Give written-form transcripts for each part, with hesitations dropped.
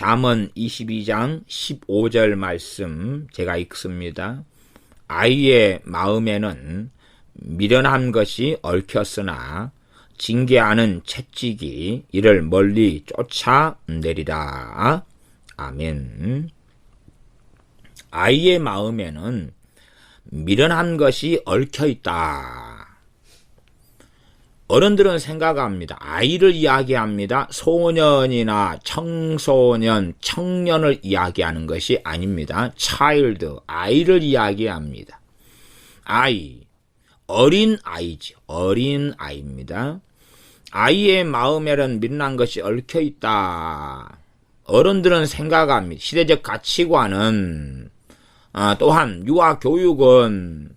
잠언 22장 15절 말씀 제가 읽습니다. 아이의 마음에는 미련한 것이 얽혔으나 징계하는 채찍이 이를 멀리 쫓아내리라. 아멘. 아이의 마음에는 미련한 것이 얽혀있다. 어른들은 생각합니다. 아이를 이야기합니다. 소년이나 청소년, 청년을 이야기하는 것이 아닙니다. 차일드, 아이를 이야기합니다. 아이, 어린 아이지, 어린 아이입니다. 아이의 마음에는 미련한 것이 얽혀있다. 어른들은 생각합니다. 시대적 가치관은 또한 유아 교육은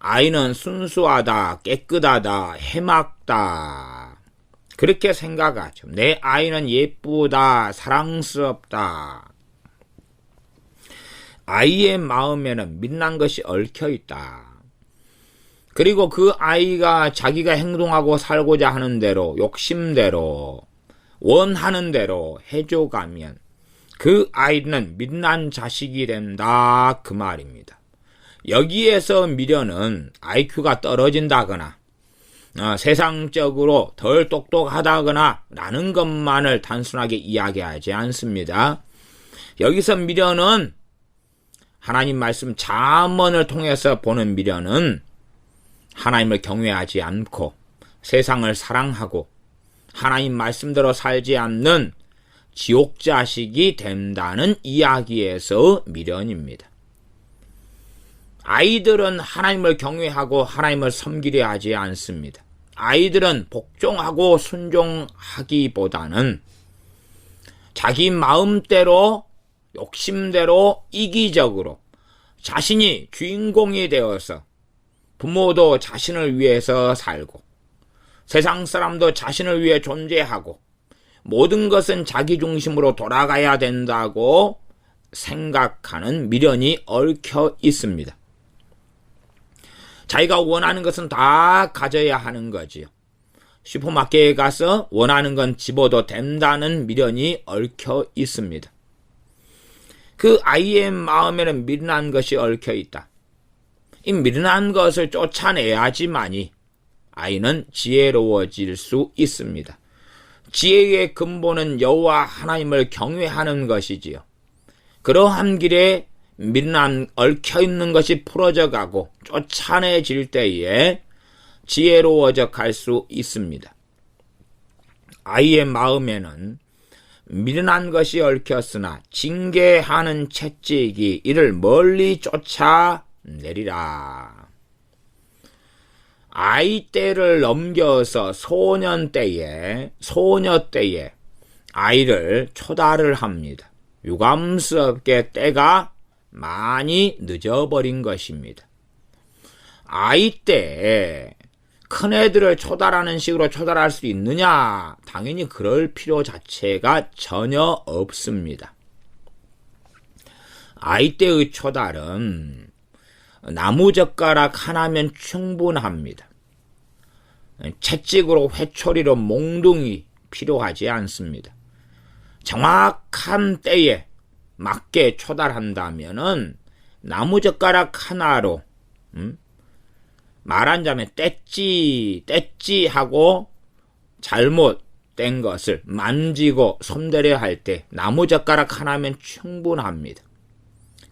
아이는 순수하다, 깨끗하다, 해맑다. 그렇게 생각하죠. 내 아이는 예쁘다, 사랑스럽다. 아이의 마음에는 미련한 것이 얽혀있다. 그리고 그 아이가 자기가 행동하고 살고자 하는 대로, 욕심대로, 원하는 대로 해줘가면 그 아이는 미련한 자식이 된다. 그 말입니다. 여기에서 미련은 IQ가 떨어진다거나 세상적으로 덜 똑똑하다거나 라는 것만을 단순하게 이야기하지 않습니다. 여기서 미련은 하나님 말씀 잠언을 통해서 보는 미련은 하나님을 경외하지 않고 세상을 사랑하고 하나님 말씀대로 살지 않는 지옥 자식이 된다는 이야기에서 미련입니다. 아이들은 하나님을 경외하고 하나님을 섬기려 하지 않습니다. 아이들은 복종하고 순종하기보다는 자기 마음대로, 욕심대로, 이기적으로 자신이 주인공이 되어서 부모도 자신을 위해서 살고 세상 사람도 자신을 위해 존재하고 모든 것은 자기 중심으로 돌아가야 된다고 생각하는 미련이 얽혀 있습니다. 자기가 원하는 것은 다 가져야 하는 거지요. 슈퍼마켓에 가서 원하는 건 집어도 된다는 미련이 얽혀 있습니다. 그 아이의 마음에는 미련한 것이 얽혀 있다. 이 미련한 것을 쫓아내야지만이 아이는 지혜로워질 수 있습니다. 지혜의 근본은 여호와 하나님을 경외하는 것이지요. 그러한 길에 미련한 얽혀있는 것이 풀어져 가고 쫓아내질 때에 지혜로워져 갈 수 있습니다. 아이의 마음에는 미련한 것이 얽혔으나 징계하는 채찍이 이를 멀리 쫓아내리라. 아이 때를 넘겨서 소녀 때에 아이를 초달을 합니다. 유감스럽게 때가 많이 늦어버린 것입니다. 아이 때 큰애들을 초달하는 식으로 초달할 수 있느냐? 당연히 그럴 필요 자체가 전혀 없습니다. 아이 때의 초달은 나무젓가락 하나면 충분합니다. 채찍으로 회초리로 몽둥이 필요하지 않습니다. 정확한 때에 맞게 초달한다면은 나무젓가락 하나로 말하자면 뗐지 하고 잘못된 것을 만지고 손대려 할 때 나무젓가락 하나면 충분합니다.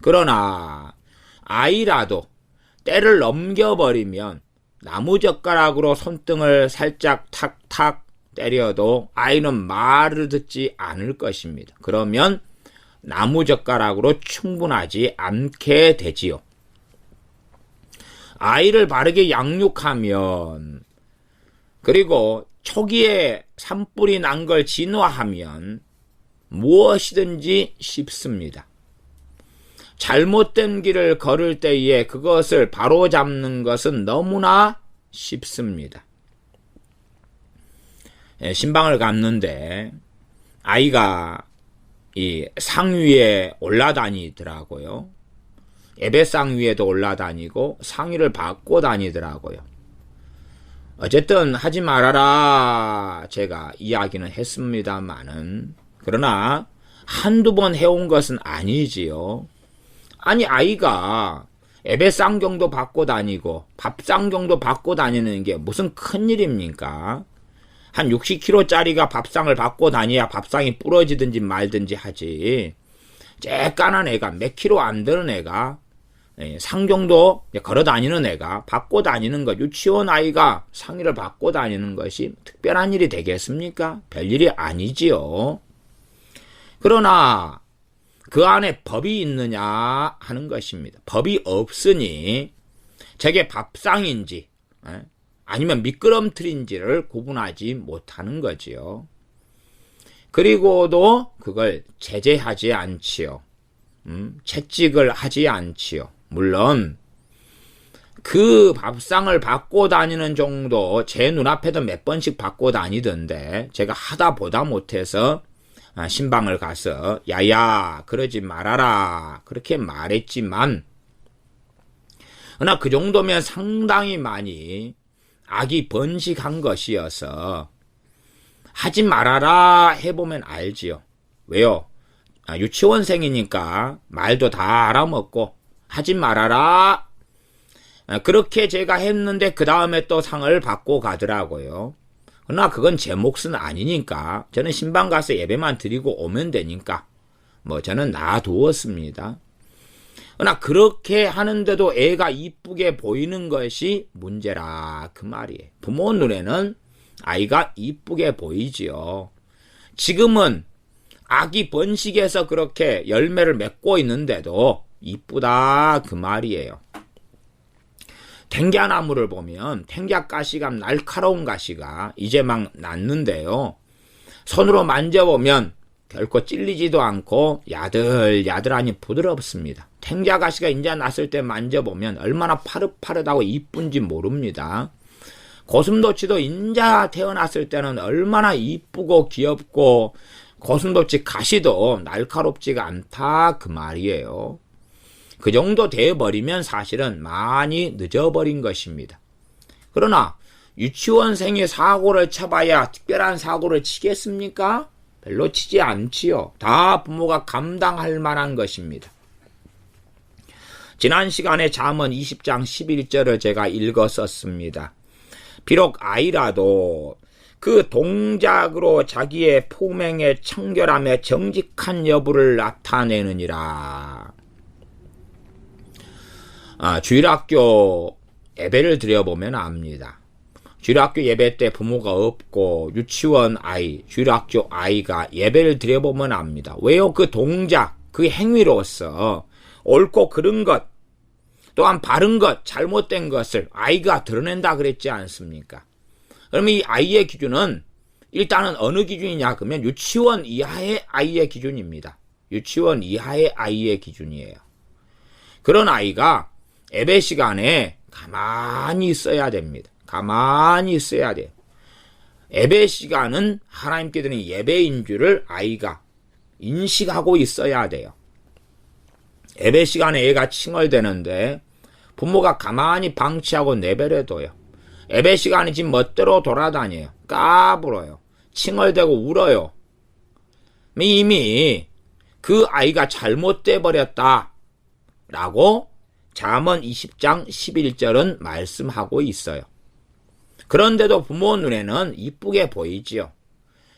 그러나 아이라도 때를 넘겨버리면 나무젓가락으로 손등을 살짝 탁탁 때려도 아이는 말을 듣지 않을 것입니다. 그러면 나무젓가락으로 충분하지 않게 되지요. 아이를 바르게 양육하면 그리고 초기에 산불이 난 걸 진화하면 무엇이든지 쉽습니다. 잘못된 길을 걸을 때에 그것을 바로잡는 것은 너무나 쉽습니다. 신방을 갔는데 아이가 이 상 위에 올라다니더라고요. 예배상 위에도 올라다니고 상의를 받고 다니더라고요. 어쨌든 하지 말아라 제가 이야기는 했습니다마는 그러나 한두 번 해온 것은 아니지요. 아니, 아이가 예배상경도 받고 다니고 밥상경도 받고 다니는 게 무슨 큰일입니까? 한 60kg짜리가 밥상을 받고 다녀야 밥상이 부러지든지 말든지 하지. 쬐깐한 애가 몇 킬로 안 되는 애가 상경도 걸어 다니는 애가 받고 다니는 것, 유치원 아이가 상의를 받고 다니는 것이 특별한 일이 되겠습니까? 별일이 아니지요. 그러나 그 안에 법이 있느냐 하는 것입니다. 법이 없으니 저게 밥상인지 아니면 미끄럼틀인지를 구분하지 못하는 거지요. 그리고도 그걸 제재하지 않지요. 채찍을 하지 않지요. 물론 그 밥상을 받고 다니는 정도 제 눈앞에도 몇 번씩 받고 다니던데 제가 하다 보다 못해서 신방을 가서 야야 그러지 말아라 그렇게 말했지만, 그러나 그 정도면 상당히 많이 악이 번식한 것이어서 하지 말아라 해보면 알지요. 왜요? 유치원생이니까 말도 다 알아먹고 하지 말아라 그렇게 제가 했는데 그 다음에 또 상을 받고 가더라고요. 그러나 그건 제 몫은 아니니까 저는 신방 가서 예배만 드리고 오면 되니까 저는 놔두었습니다. 그러나 그렇게 하는데도 애가 이쁘게 보이는 것이 문제라 그 말이에요. 부모 눈에는 아이가 이쁘게 보이지요. 지금은 악이 번식해서 그렇게 열매를 맺고 있는데도 이쁘다 그 말이에요. 탱갸나무를 보면 탱갸가시가 날카로운 가시가 이제 막 났는데요. 손으로 만져보면 결코 찔리지도 않고 야들야들하니 부드럽습니다. 탱갸가시가 이제 났을 때 만져보면 얼마나 파릇파릇하고 이쁜지 모릅니다. 고슴도치도 인자 태어났을 때는 얼마나 이쁘고 귀엽고 고슴도치 가시도 날카롭지가 않다 그 말이에요. 그 정도 돼버리면 사실은 많이 늦어버린 것입니다. 그러나 유치원생이 사고를 쳐봐야 특별한 사고를 치겠습니까? 별로 치지 않지요. 다 부모가 감당할 만한 것입니다. 지난 시간에 잠언 20장 11절을 제가 읽었었습니다. 비록 아이라도 그 동작으로 자기의 품행의 청결함에 정직한 여부를 나타내느니라. 주일학교 예배를 드려보면 압니다. 주일학교 예배 때 부모가 없고 유치원 아이, 주일학교 아이가 예배를 드려보면 압니다. 왜요? 그 동작, 그 행위로서 옳고 그른 것, 또한 바른 것, 잘못된 것을 아이가 드러낸다 그랬지 않습니까? 그러면 이 아이의 기준은 일단은 어느 기준이냐 그러면 유치원 이하의 아이의 기준입니다. 유치원 이하의 아이의 기준이에요. 그런 아이가 예배 시간에 가만히 있어야 됩니다. 가만히 있어야 돼요. 예배 시간은 하나님께 드리는 예배인 줄을 아이가 인식하고 있어야 돼요. 예배 시간에 애가 칭얼대는데 부모가 가만히 방치하고 내버려둬요. 예배 시간에 지금 멋대로 돌아다녀요. 까불어요. 칭얼대고 울어요. 이미 그 아이가 잘못돼 버렸다 라고 잠언 20장 11절은 말씀하고 있어요. 그런데도 부모 눈에는 이쁘게 보이지요.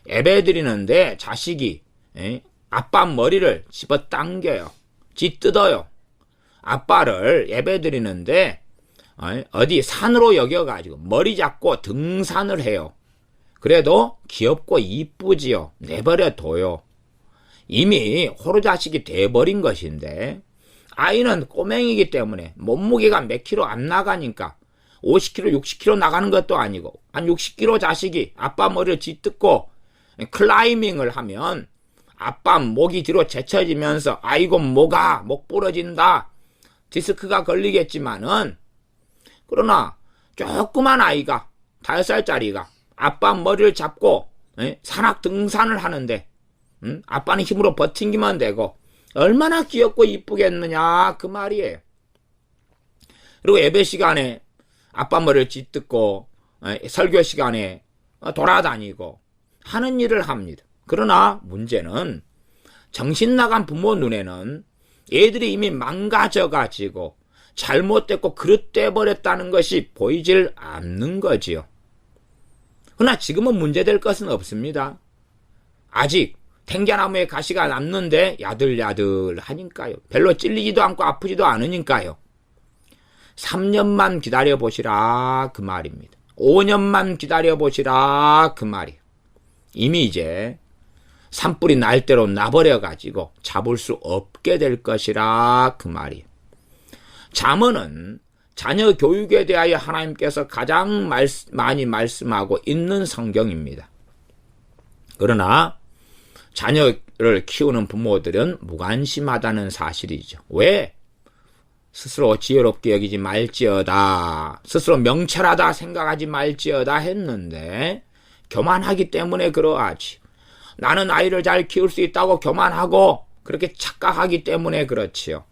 예배 드리는데 자식이 아빠 머리를 집어당겨요. 짖뜯어요. 아빠를 예배 드리는데 어디 산으로 여겨가지고 머리 잡고 등산을 해요. 그래도 귀엽고 이쁘지요. 내버려둬요. 이미 호루자식이 돼버린 것인데 아이는 꼬맹이기 때문에 몸무게가 몇 킬로 안 나가니까 50kg, 60kg 나가는 것도 아니고 한 60kg 자식이 아빠 머리를 짓뜯고 클라이밍을 하면 아빠 목이 뒤로 제쳐지면서 아이고 목 부러진다. 디스크가 걸리겠지만은 그러나 조그만 아이가 5살짜리가 아빠 머리를 잡고 산악 등산을 하는데 아빠는 힘으로 버팅기만 되고 얼마나 귀엽고 이쁘겠느냐 그 말이에요. 그리고 예배 시간에 아빠 머리를 짓뜯고 설교 시간에 돌아다니고 하는 일을 합니다. 그러나 문제는 정신 나간 부모 눈에는 애들이 이미 망가져가지고 잘못됐고 그릇돼 버렸다는 것이 보이질 않는 거지요. 그러나 지금은 문제될 것은 없습니다. 아직 탱자나무에 가시가 남는데 야들야들 하니까요. 별로 찔리지도 않고 아프지도 않으니까요. 3년만 기다려보시라 그 말입니다. 5년만 기다려보시라 그 말이에요. 이미 이제 산불이 날 대로 나버려가지고 잡을 수 없게 될 것이라 그 말이에요. 잠언은 자녀 교육에 대하여 하나님께서 가장 많이 말씀하고 있는 성경입니다. 그러나 자녀를 키우는 부모들은 무관심하다는 사실이죠. 왜? 스스로 지혜롭게 여기지 말지어다, 스스로 명철하다 생각하지 말지어다 했는데 교만하기 때문에 그러하지. 나는 아이를 잘 키울 수 있다고 교만하고 그렇게 착각하기 때문에 그렇지요.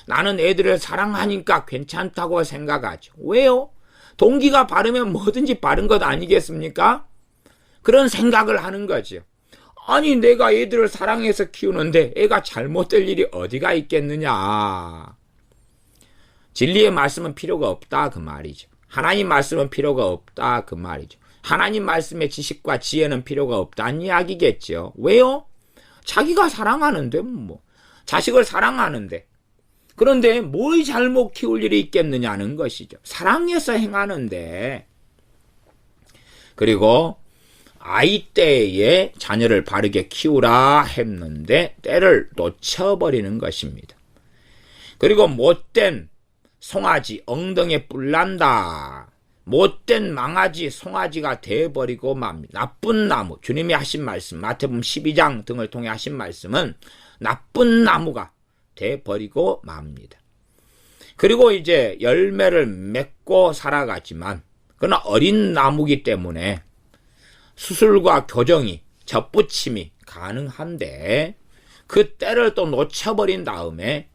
나는 애들을 사랑하니까 괜찮다고 생각하죠. 왜요? 동기가 바르면 뭐든지 바른 것 아니겠습니까? 그런 생각을 하는 거죠. 아니 내가 애들을 사랑해서 키우는데 애가 잘못될 일이 어디가 있겠느냐. 진리의 말씀은 필요가 없다 그 말이죠. 하나님 말씀은 필요가 없다 그 말이죠. 하나님 말씀의 지식과 지혜는 필요가 없다는 이야기겠죠. 왜요? 자기가 사랑하는데 뭐 자식을 사랑하는데 그런데 뭘 잘못 키울 일이 있겠느냐는 것이죠. 사랑해서 행하는데. 그리고 아이 때에 자녀를 바르게 키우라 했는데 때를 놓쳐버리는 것입니다. 그리고 못된 송아지 엉덩이에 뿔난다. 못된 망아지 송아지가 돼버리고 맙니다. 나쁜 나무, 주님이 하신 말씀, 마태복음 12장 등을 통해 하신 말씀은 나쁜 나무가 돼버리고 맙니다. 그리고 이제 열매를 맺고 살아가지만 그러나 어린 나무기 때문에 수술과 교정이 접붙임이 가능한데 그 때를 또 놓쳐버린 다음에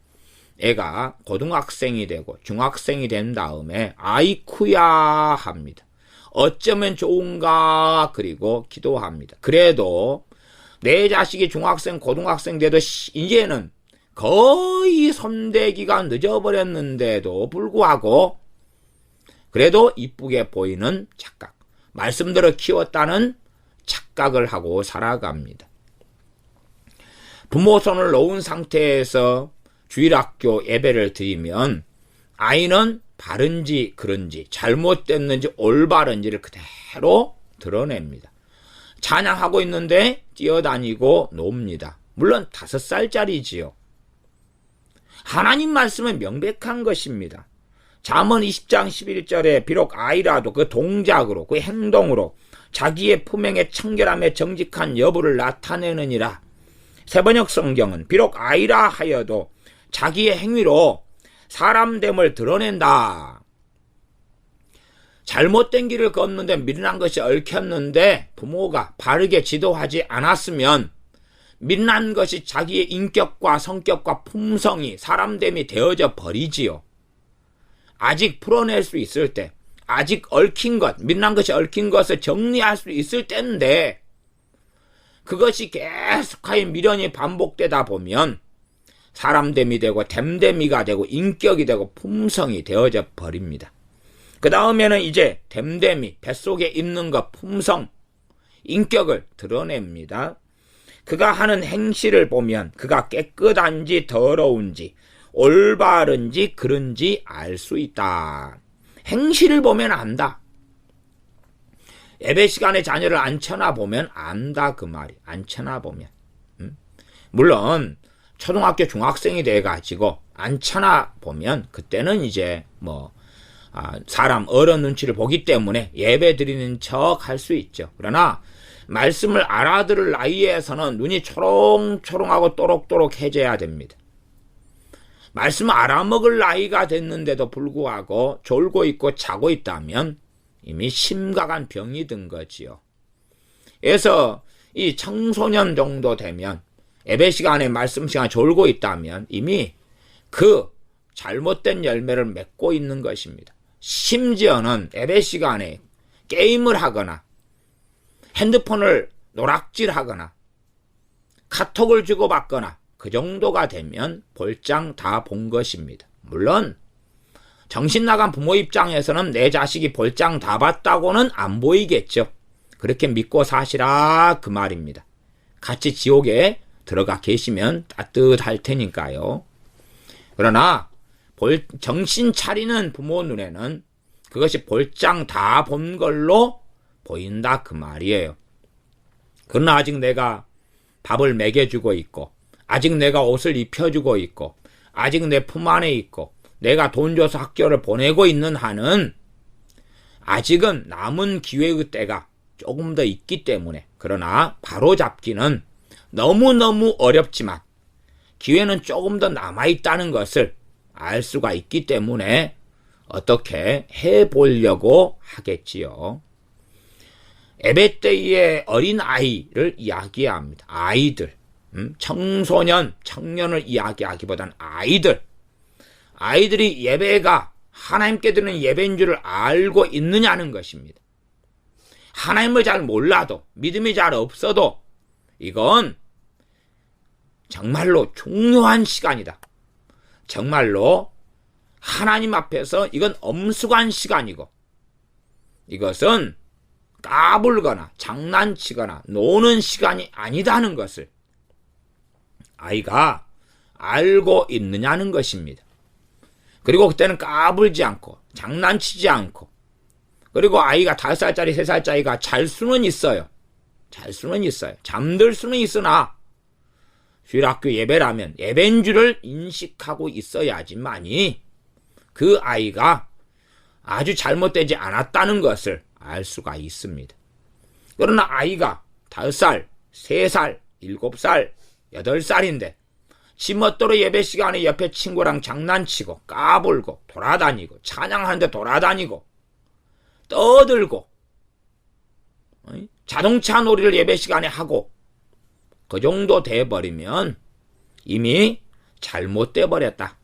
애가 고등학생이 되고 중학생이 된 다음에 아이쿠야 합니다. 어쩌면 좋은가 그리고 기도합니다. 그래도 내 자식이 중학생 고등학생 돼도 이제는 거의 손대기가 늦어버렸는데도 불구하고 그래도 이쁘게 보이는 착각, 말씀대로 키웠다는 착각을 하고 살아갑니다. 부모 손을 놓은 상태에서 주일학교 예배를 드리면 아이는 바른지 그른지 잘못됐는지 올바른지를 그대로 드러냅니다. 찬양하고 있는데 뛰어다니고 놉니다. 물론 5살짜리지요. 하나님 말씀은 명백한 것입니다. 잠언 20장 11절에 비록 아이라도 그 동작으로 그 행동으로 자기의 품행의 청결함의 정직한 여부를 나타내느니라. 새번역 성경은 비록 아이라 하여도 자기의 행위로 사람됨을 드러낸다. 잘못된 길을 걷는데 미련한 것이 얽혔는데 부모가 바르게 지도하지 않았으면 미련한 것이 자기의 인격과 성격과 품성이 사람됨이 되어져 버리지요. 아직 풀어낼 수 있을 때, 아직 얽힌 것, 미련한 것이 얽힌 것을 정리할 수 있을 때인데 그것이 계속하여 미련이 반복되다 보면 사람됨이 되고 됨됨이가 되고 인격이 되고 품성이 되어져 버립니다. 그 다음에는 이제 됨됨이, 뱃속에 있는 것, 품성, 인격을 드러냅니다. 그가 하는 행실을 보면 그가 깨끗한지 더러운지 올바른지 그른지 알 수 있다. 행실을 보면 안다. 예배 시간에 자녀를 앉혀놔 보면 안다 그 말이. 앉혀놔 보면. 물론 초등학교 중학생이 돼가지고 앉혀놔 보면 그때는 이제 사람 어른 눈치를 보기 때문에 예배 드리는 척 할 수 있죠. 그러나 말씀을 알아들을 나이에서는 눈이 초롱초롱하고 또록또록 해져야 됩니다. 말씀을 알아먹을 나이가 됐는데도 불구하고 졸고 있고 자고 있다면 이미 심각한 병이 든 거지요. 그래서 이 청소년 정도 되면 예배 시간에 말씀 시간에 졸고 있다면 이미 그 잘못된 열매를 맺고 있는 것입니다. 심지어는 예배 시간에 게임을 하거나 핸드폰을 노락질하거나 카톡을 주고받거나 그 정도가 되면 볼장 다 본 것입니다. 물론 정신 나간 부모 입장에서는 내 자식이 볼장 다 봤다고는 안 보이겠죠. 그렇게 믿고 사시라 그 말입니다. 같이 지옥에 들어가 계시면 따뜻할 테니까요. 그러나 정신 차리는 부모 눈에는 그것이 볼장 다 본 걸로 보인다 그 말이에요. 그러나 아직 내가 밥을 먹여주고 있고, 아직 내가 옷을 입혀주고 있고, 아직 내 품 안에 있고, 내가 돈 줘서 학교를 보내고 있는 한은 아직은 남은 기회의 때가 조금 더 있기 때문에, 그러나 바로 잡기는 너무너무 어렵지만 기회는 조금 더 남아있다는 것을 알 수가 있기 때문에 어떻게 해보려고 하겠지요. 예배 때의 어린 아이를 이야기합니다. 아이들, 청소년, 청년을 이야기하기보다는 아이들이 예배가 하나님께 드리는 예배인 줄을 알고 있느냐는 것입니다. 하나님을 잘 몰라도, 믿음이 잘 없어도 이건 정말로 중요한 시간이다. 정말로 하나님 앞에서 이건 엄숙한 시간이고, 이것은 까불거나 장난치거나 노는 시간이 아니다는 것을 아이가 알고 있느냐는 것입니다. 그리고 그때는 까불지 않고 장난치지 않고, 그리고 아이가 5살짜리 3살짜리가 잘 수는 있어요. 잠들 수는 있으나 주일학교 예배라면 예배인 줄을 인식하고 있어야지만이 그 아이가 아주 잘못되지 않았다는 것을 알 수가 있습니다. 그러나 아이가 5살, 3살, 7살, 8살인데 지멋대로 예배 시간에 옆에 친구랑 장난치고 까불고 돌아다니고 찬양하는데 돌아다니고 떠들고 자동차 놀이를 예배 시간에 하고 그 정도 돼버리면 이미 잘못돼 버렸다.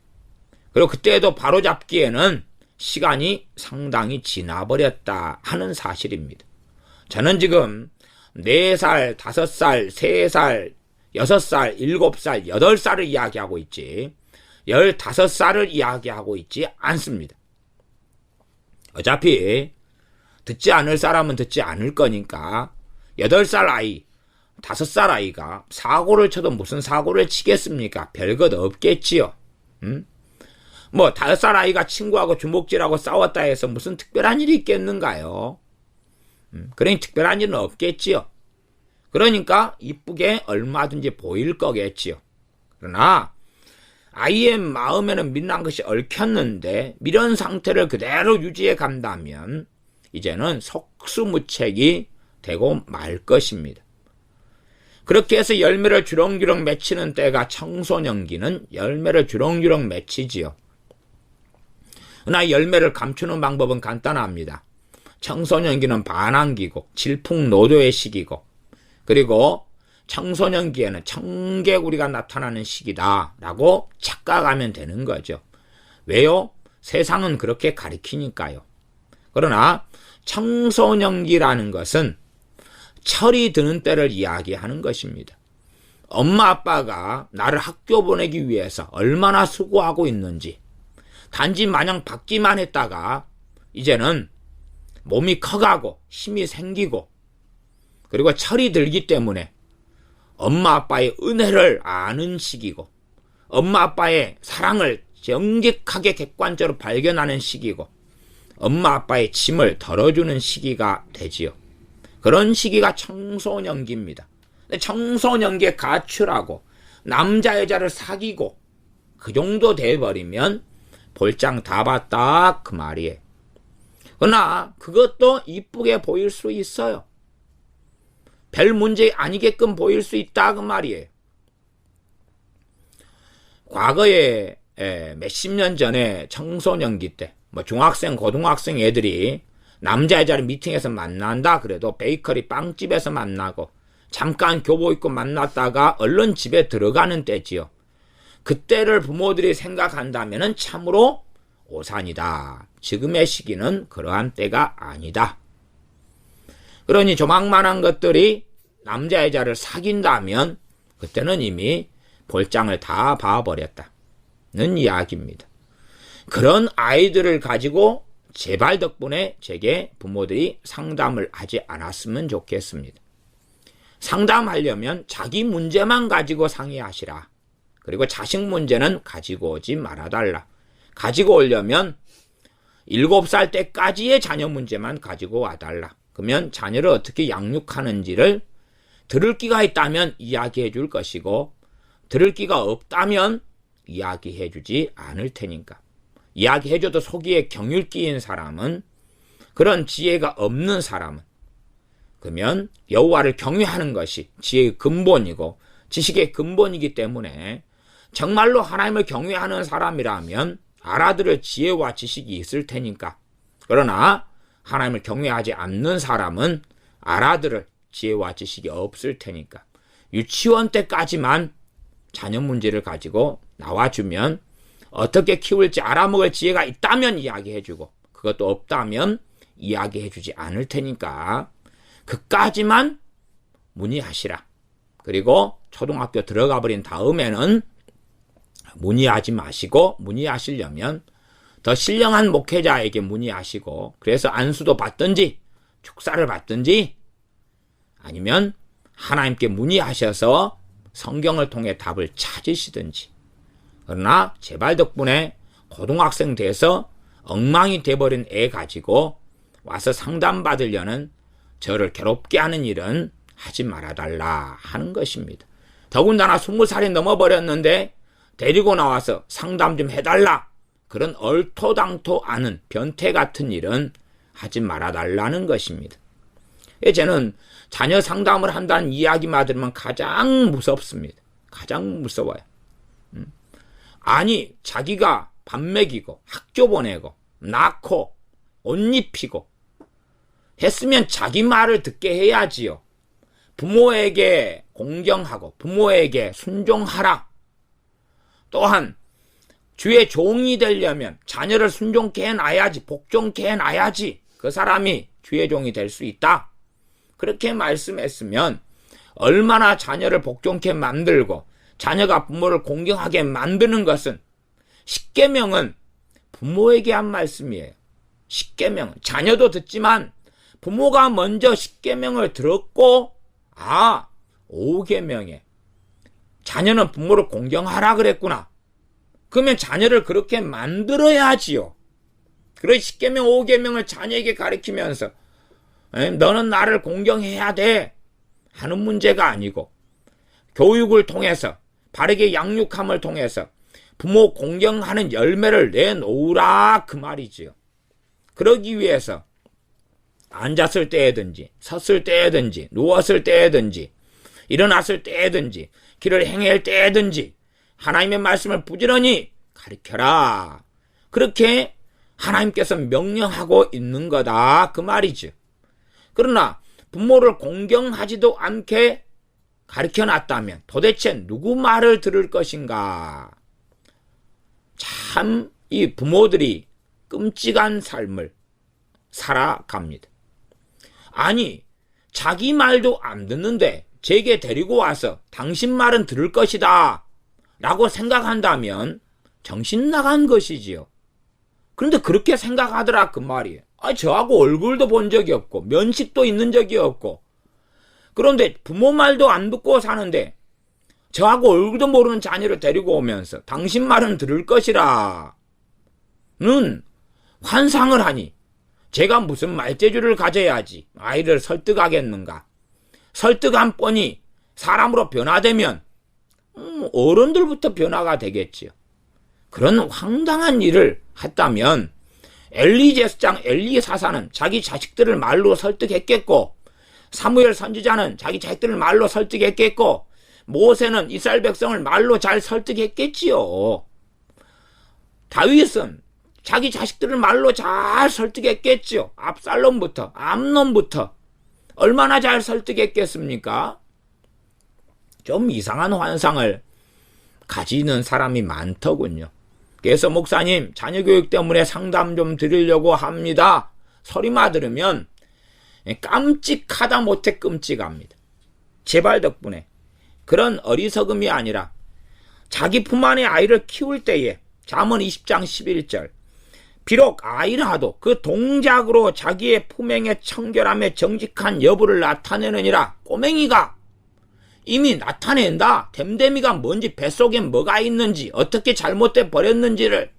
그리고 그때도 바로잡기에는 시간이 상당히 지나버렸다 하는 사실입니다. 저는 지금 4살, 5살, 3살, 6살, 7살, 8살을 이야기하고 있지 15살을 이야기하고 있지 않습니다. 어차피 듣지 않을 사람은 듣지 않을 거니까 8살 아이, 5살 아이가 사고를 쳐도 무슨 사고를 치겠습니까? 별것 없겠지요. 5살 아이가 친구하고 주먹질하고 싸웠다 해서 무슨 특별한 일이 있겠는가요? 그러니 특별한 일은 없겠지요. 그러니까 이쁘게 얼마든지 보일 거겠지요. 그러나 아이의 마음에는 미련한 것이 얽혔는데 미련 상태를 그대로 유지해 간다면 이제는 속수무책이 되고 말 것입니다. 그렇게 해서 열매를 주렁주렁 맺히는 때가 청소년기는 열매를 주렁주렁 맺히지요. 그러나 열매를 감추는 방법은 간단합니다. 청소년기는 반항기고 질풍노도의 시기고, 그리고 청소년기에는 청개구리가 나타나는 시기다라고 착각하면 되는 거죠. 왜요? 세상은 그렇게 가리키니까요. 그러나 청소년기라는 것은 철이 드는 때를 이야기하는 것입니다. 엄마 아빠가 나를 학교 보내기 위해서 얼마나 수고하고 있는지, 단지 마냥 받기만 했다가 이제는 몸이 커가고 힘이 생기고, 그리고 철이 들기 때문에 엄마 아빠의 은혜를 아는 시기고, 엄마 아빠의 사랑을 정직하게 객관적으로 발견하는 시기고, 엄마 아빠의 짐을 덜어주는 시기가 되지요. 그런 시기가 청소년기입니다. 청소년기에 가출하고 남자 여자를 사귀고 그 정도 돼버리면 볼장 다 봤다 그 말이에요. 그러나 그것도 이쁘게 보일 수 있어요. 별 문제 아니게끔 보일 수 있다 그 말이에요. 과거에 몇십 년 전에 청소년기 때 중학생, 고등학생 애들이 남자 여자를 미팅에서 만난다 그래도 베이커리 빵집에서 만나고 잠깐 교복 입고 만났다가 얼른 집에 들어가는 때지요. 그때를 부모들이 생각한다면 참으로 오산이다. 지금의 시기는 그러한 때가 아니다. 그러니 조망만한 것들이 남자 여자를 사귄다면 그때는 이미 볼장을 다 봐버렸다는 이야기입니다. 그런 아이들을 가지고 제발 덕분에 제게 부모들이 상담을 하지 않았으면 좋겠습니다. 상담하려면 자기 문제만 가지고 상의하시라. 그리고 자식 문제는 가지고 오지 말아달라. 가지고 오려면 7살 때까지의 자녀 문제만 가지고 와달라. 그러면 자녀를 어떻게 양육하는지를 들을 기가 있다면 이야기해 줄 것이고, 들을 기가 없다면 이야기해 주지 않을 테니까. 이야기해 줘도 속이에 경율 끼인 사람은, 그런 지혜가 없는 사람은, 그러면 여호와를 경외하는 것이 지혜의 근본이고 지식의 근본이기 때문에 정말로 하나님을 경외하는 사람이라면 알아들을 지혜와 지식이 있을 테니까. 그러나 하나님을 경외하지 않는 사람은 알아들을 지혜와 지식이 없을 테니까. 유치원 때까지만 자녀 문제를 가지고 나와주면 어떻게 키울지 알아먹을 지혜가 있다면 이야기해주고, 그것도 없다면 이야기해주지 않을 테니까 그까지만 문의하시라. 그리고 초등학교 들어가 버린 다음에는 문의하지 마시고, 문의하시려면 더 신령한 목회자에게 문의하시고, 그래서 안수도 받든지 축사를 받든지 아니면 하나님께 문의하셔서 성경을 통해 답을 찾으시든지. 그러나 제발 덕분에 고등학생 돼서 엉망이 돼버린 애 가지고 와서 상담받으려는 저를 괴롭게 하는 일은 하지 말아달라 하는 것입니다. 더군다나 20살이 넘어버렸는데 데리고 나와서 상담 좀 해달라, 그런 얼토당토 않은 변태 같은 일은 하지 말아달라는 것입니다. 저는 자녀 상담을 한다는 이야기만 들으면 가장 무섭습니다. 가장 무서워요. 아니, 자기가 밥 먹이고 학교 보내고 낳고 옷 입히고 했으면 자기 말을 듣게 해야지요. 부모에게 공경하고 부모에게 순종하라. 또한 주의 종이 되려면 자녀를 순종케 해놔야지, 복종케 해놔야지 그 사람이 주의 종이 될 수 있다. 그렇게 말씀했으면 얼마나 자녀를 복종케 만들고 자녀가 부모를 공경하게 만드는 것은, 십계명은 부모에게 한 말씀이에요. 십계명은 자녀도 듣지만 부모가 먼저 십계명을 들었고, 5계명에 자녀는 부모를 공경하라 그랬구나. 그러면 자녀를 그렇게 만들어야지요. 그래서 십계명 5계명을 자녀에게 가르치면서 너는 나를 공경해야 돼 하는 문제가 아니고, 교육을 통해서 바르게 양육함을 통해서 부모 공경하는 열매를 내놓으라 그 말이지요. 그러기 위해서 앉았을 때든지 섰을 때든지 누웠을 때든지 일어났을 때든지 길을 행할 때든지 하나님의 말씀을 부지런히 가르쳐라. 그렇게 하나님께서 명령하고 있는 거다 그 말이죠. 그러나 부모를 공경하지도 않게 가르쳐놨다면 도대체 누구 말을 들을 것인가? 참 이 부모들이 끔찍한 삶을 살아갑니다. 아니, 자기 말도 안 듣는데 제게 데리고 와서 당신 말은 들을 것이다 라고 생각한다면 정신 나간 것이지요. 그런데 그렇게 생각하더라 그 말이에요. 저하고 얼굴도 본 적이 없고 면식도 있는 적이 없고, 그런데 부모 말도 안 듣고 사는데 저하고 얼굴도 모르는 자녀를 데리고 오면서 당신 말은 들을 것이라 는 환상을 하니 제가 무슨 말재주를 가져야지 아이를 설득하겠는가. 설득한 뻔히 사람으로 변화되면 어른들부터 변화가 되겠지요. 그런 황당한 일을 했다면 엘리 제사장 엘리 사사는 자기 자식들을 말로 설득했겠고, 사무엘 선지자는 자기 자식들을 말로 설득했겠고, 모세는 이스라엘 백성을 말로 잘 설득했겠지요. 다윗은 자기 자식들을 말로 잘 설득했겠지요. 압살롬부터 암논부터 얼마나 잘 설득했겠습니까? 좀 이상한 환상을 가지는 사람이 많더군요. 그래서 목사님, 자녀교육 때문에 상담 좀 드리려고 합니다. 소리만 들으면 깜찍하다 못해 끔찍합니다. 제발 덕분에 그런 어리석음이 아니라 자기 품 안에 아이를 키울 때에 잠언 20장 11절 비록 아이라도 그 동작으로 자기의 품행의 청결함에 정직한 여부를 나타내느니라. 꼬맹이가 이미 나타낸다. 댐댐이가 뭔지, 뱃속에 뭐가 있는지, 어떻게 잘못돼 버렸는지를.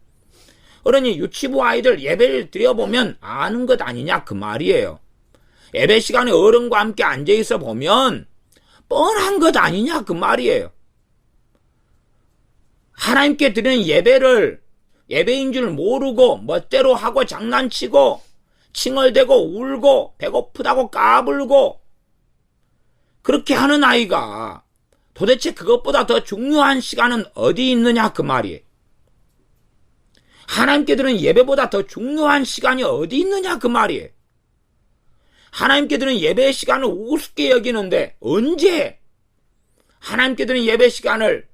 그러니 유치부 아이들 예배를 드려보면 아는 것 아니냐 그 말이에요. 예배 시간에 어른과 함께 앉아있어 보면 뻔한 것 아니냐 그 말이에요. 하나님께 드리는 예배를 예배인 줄 모르고 멋대로 하고 장난치고 칭얼대고 울고 배고프다고 까불고 그렇게 하는 아이가 도대체 그것보다 더 중요한 시간은 어디 있느냐 그 말이에요. 하나님께 드리는 예배보다 더 중요한 시간이 어디 있느냐 그 말이에요. 하나님께 드리는 예배의 시간을 우습게 여기는데 언제 하나님께 드리는 예배 시간을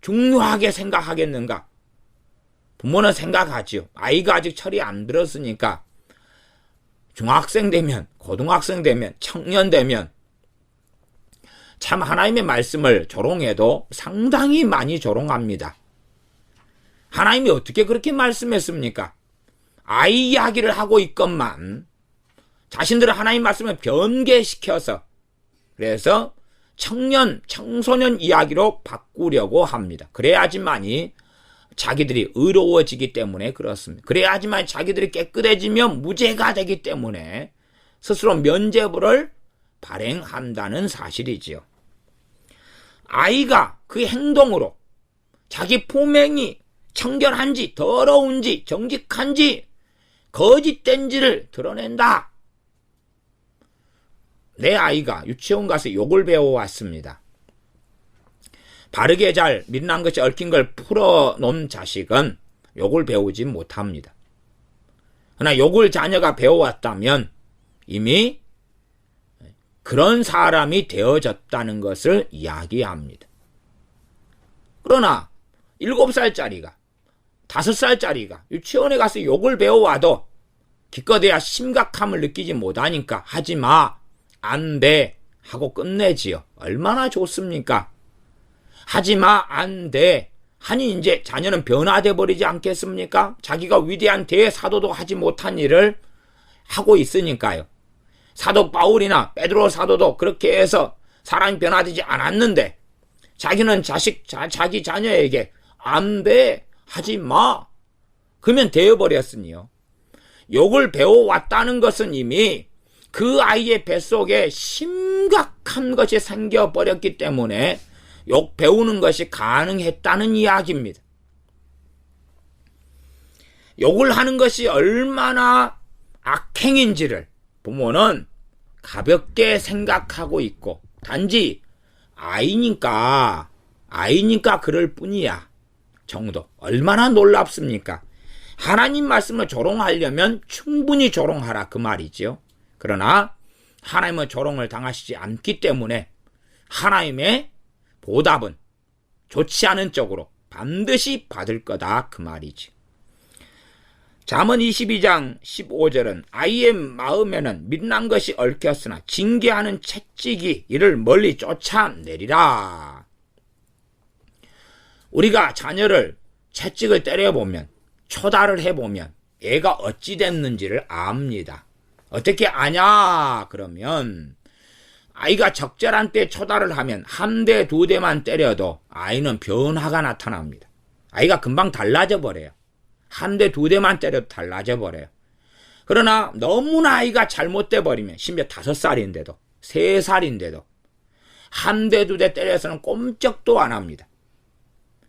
중요하게 생각하겠는가? 부모는 생각하지요. 아이가 아직 철이 안 들었으니까 중학생 되면, 고등학생 되면, 청년 되면 참 하나님의 말씀을 조롱해도 상당히 많이 조롱합니다. 하나님이 어떻게 그렇게 말씀했습니까? 아이 이야기를 하고 있건만 자신들은 하나님 말씀을 변개시켜서 그래서 청년, 청소년 이야기로 바꾸려고 합니다. 그래야지만이 자기들이 의로워지기 때문에 그렇습니다. 그래야지만 자기들이 깨끗해지면 무죄가 되기 때문에 스스로 면죄부를 발행한다는 사실이지요. 아이가 그 행동으로 자기 품행이 청결한지 더러운지 정직한지 거짓된지를 드러낸다. 내 아이가 유치원 가서 욕을 배워왔습니다. 바르게 잘 밀난 것이 얽힌 걸 풀어놓은 자식은 욕을 배우지 못합니다. 그러나 욕을 자녀가 배워왔다면 이미 그런 사람이 되어졌다는 것을 이야기합니다. 그러나 7살짜리가 5살짜리가 유치원에 가서 욕을 배워와도 기껏해야 심각함을 느끼지 못하니까 하지마, 안 돼 하고 끝내지요. 얼마나 좋습니까? 하지마, 안 돼 하니 이제 자녀는 변화돼 버리지 않겠습니까? 자기가 위대한 대사도도 하지 못한 일을 하고 있으니까요. 사도 바울이나 베드로 사도도 그렇게 해서 사람이 변화되지 않았는데 자기는 자기 자녀에게 안 돼, 하지 마 그러면 되어버렸으니요. 욕을 배워왔다는 것은 이미 그 아이의 뱃속에 심각한 것이 생겨버렸기 때문에 욕 배우는 것이 가능했다는 이야기입니다. 욕을 하는 것이 얼마나 악행인지를 부모는 가볍게 생각하고 있고 단지 아이니까 그럴 뿐이야 정도. 얼마나 놀랍습니까? 하나님 말씀을 조롱하려면 충분히 조롱하라 그 말이죠. 그러나 하나님은 조롱을 당하시지 않기 때문에 하나님의 보답은 좋지 않은 쪽으로 반드시 받을 거다 그 말이지. 잠언 22장 15절은 아이의 마음에는 밀난 것이 얽혔으나 징계하는 채찍이 이를 멀리 쫓아내리라. 우리가 자녀를 채찍을 때려보면 초다를 해보면 얘가 어찌 됐는지를 압니다. 어떻게 아냐 그러면 아이가 적절한 때 초다를 하면 한 대, 두 대만 때려도 아이는 변화가 나타납니다. 아이가 금방 달라져 버려요. 한 대, 두 대만 때려도 달라져 버려요. 그러나 너무나 아이가 잘못돼 버리면 심지어 5살인데도 3살인데도 한 대, 두 대 때려서는 꼼짝도 안 합니다.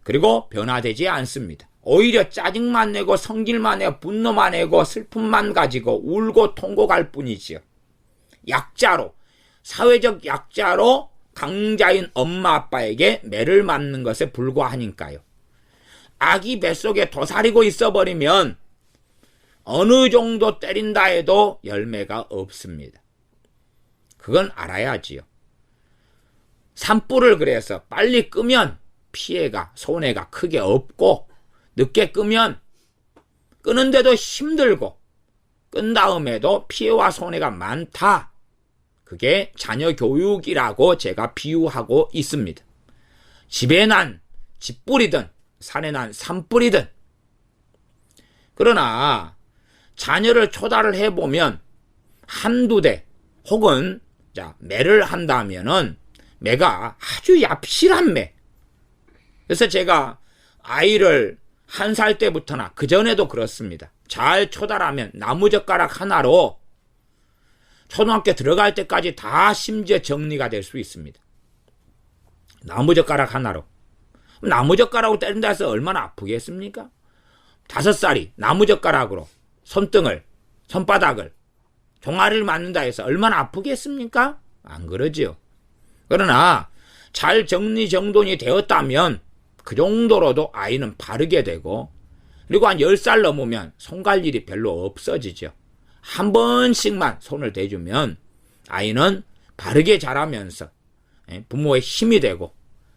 그리고 변화되지 않습니다. 오히려 짜증만 내고 성질만 내고 분노만 내고 슬픔만 가지고 울고 통곡할 뿐이지요. 약자로, 사회적 약자로 강자인 엄마 아빠에게 매를 맞는 것에 불과하니까요. 아기 뱃속에 도사리고 있어버리면 어느 정도 때린다 해도 열매가 없습니다. 그건 알아야지요. 산불을 그래서 빨리 끄면 피해가, 손해가 크게 없고 늦게 끄면 끄는데도 힘들고 끈 다음에도 피해와 손해가 많다. 그게 자녀 교육이라고 제가 비유하고 있습니다. 집에 난 집뿌리든 산에 난 산뿌리든. 그러나 자녀를 초달을 해보면 한두 대 혹은 매를 한다면은 매가 아주 얍실한 매. 그래서 제가 아이를 1살 때부터나 그전에도 그렇습니다. 잘 초달하면 나무젓가락 하나로 초등학교 들어갈 때까지 다 심지어 정리가 될 수 있습니다. 나무젓가락 하나로. 나무젓가락으로 때린다 해서 얼마나 아프겠습니까? 5살이 나무젓가락으로 손등을, 손바닥을, 종아리를 맞는다 해서 얼마나 아프겠습니까? 안 그러지요. 그러나 잘 정리정돈이 되었다면 그 정도로도 아이는 바르게 되고, 그리고 한 10살 넘으면 손 갈 일이 별로 없어지죠. 한 번씩만 손을 대주면 아이는 바르게 자라면서 부모의 힘이 되고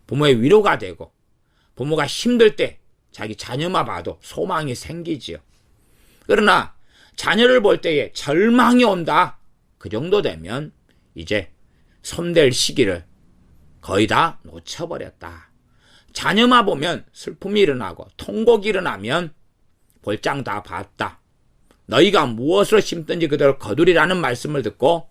부모의 위로가 되고, 부모가 힘들 때 자기 자녀만 봐도 소망이 생기지요. 그러나 자녀를 볼 때에 절망이 온다, 그 정도 되면 이제 손댈 시기를 거의 다 놓쳐버렸다. 자녀만 보면 슬픔이 일어나고 통곡이 일어나면 볼장 다 봤다. 너희가 무엇으로 심든지 그대로 거두리라는 말씀을 듣고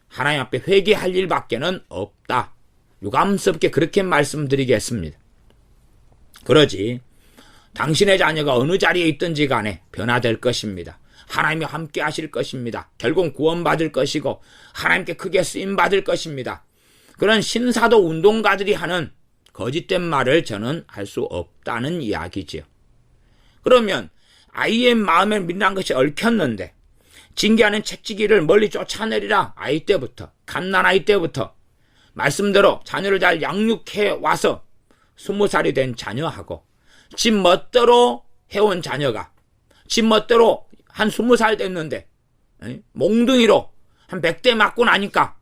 하나님 앞에 회개할 일밖에는 없다. 유감스럽게 그렇게 말씀드리겠습니다. 그러지 당신의 자녀가 어느 자리에 있든지 간에 변화될 것입니다. 하나님이 함께 하실 것입니다. 결국 구원받을 것이고 하나님께 크게 쓰임받을 것입니다. 그런 신사도 운동가들이 하는 거짓된 말을 저는 할 수 없다는 이야기지요. 그러면 아이의 마음에 미련한 것이 얽혔는데 징계하는 책지기를 멀리 쫓아내리라. 아이 때부터, 갓난아이 때부터 말씀대로 자녀를 잘 양육해 와서 20살이 된 자녀하고 집 멋대로 해온 자녀가 집 멋대로 한 20살 됐는데 몽둥이로 한 100대 맞고 나니까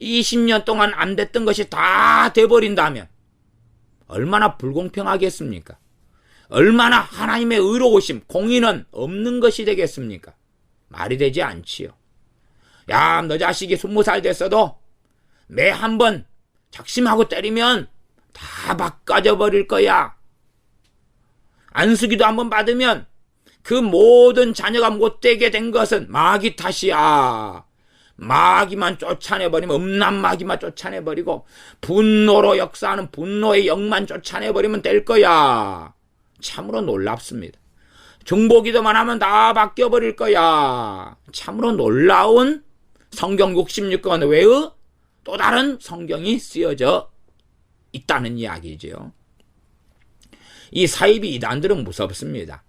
20년 동안 안 됐던 것이 다 돼버린다면 얼마나 불공평하겠습니까? 얼마나 하나님의 의로우심, 공의는 없는 것이 되겠습니까? 말이 되지 않지요. 야, 너 자식이 20살 됐어도 매 한 번 작심하고 때리면 다 바꿔져 버릴 거야. 안수기도 한번 받으면 그 모든 자녀가 못되게 된 것은 마귀 탓이야. 마귀만 쫓아내버리면, 음란 마귀만 쫓아내버리고 분노로 역사하는 분노의 영만 쫓아내버리면 될 거야. 참으로 놀랍습니다. 중보기도만 하면 다 바뀌어버릴 거야. 참으로 놀라운 성경 66권 외의 또 다른 성경이 쓰여져 있다는 이야기죠. 이 사이비 이단들은 무섭습니다.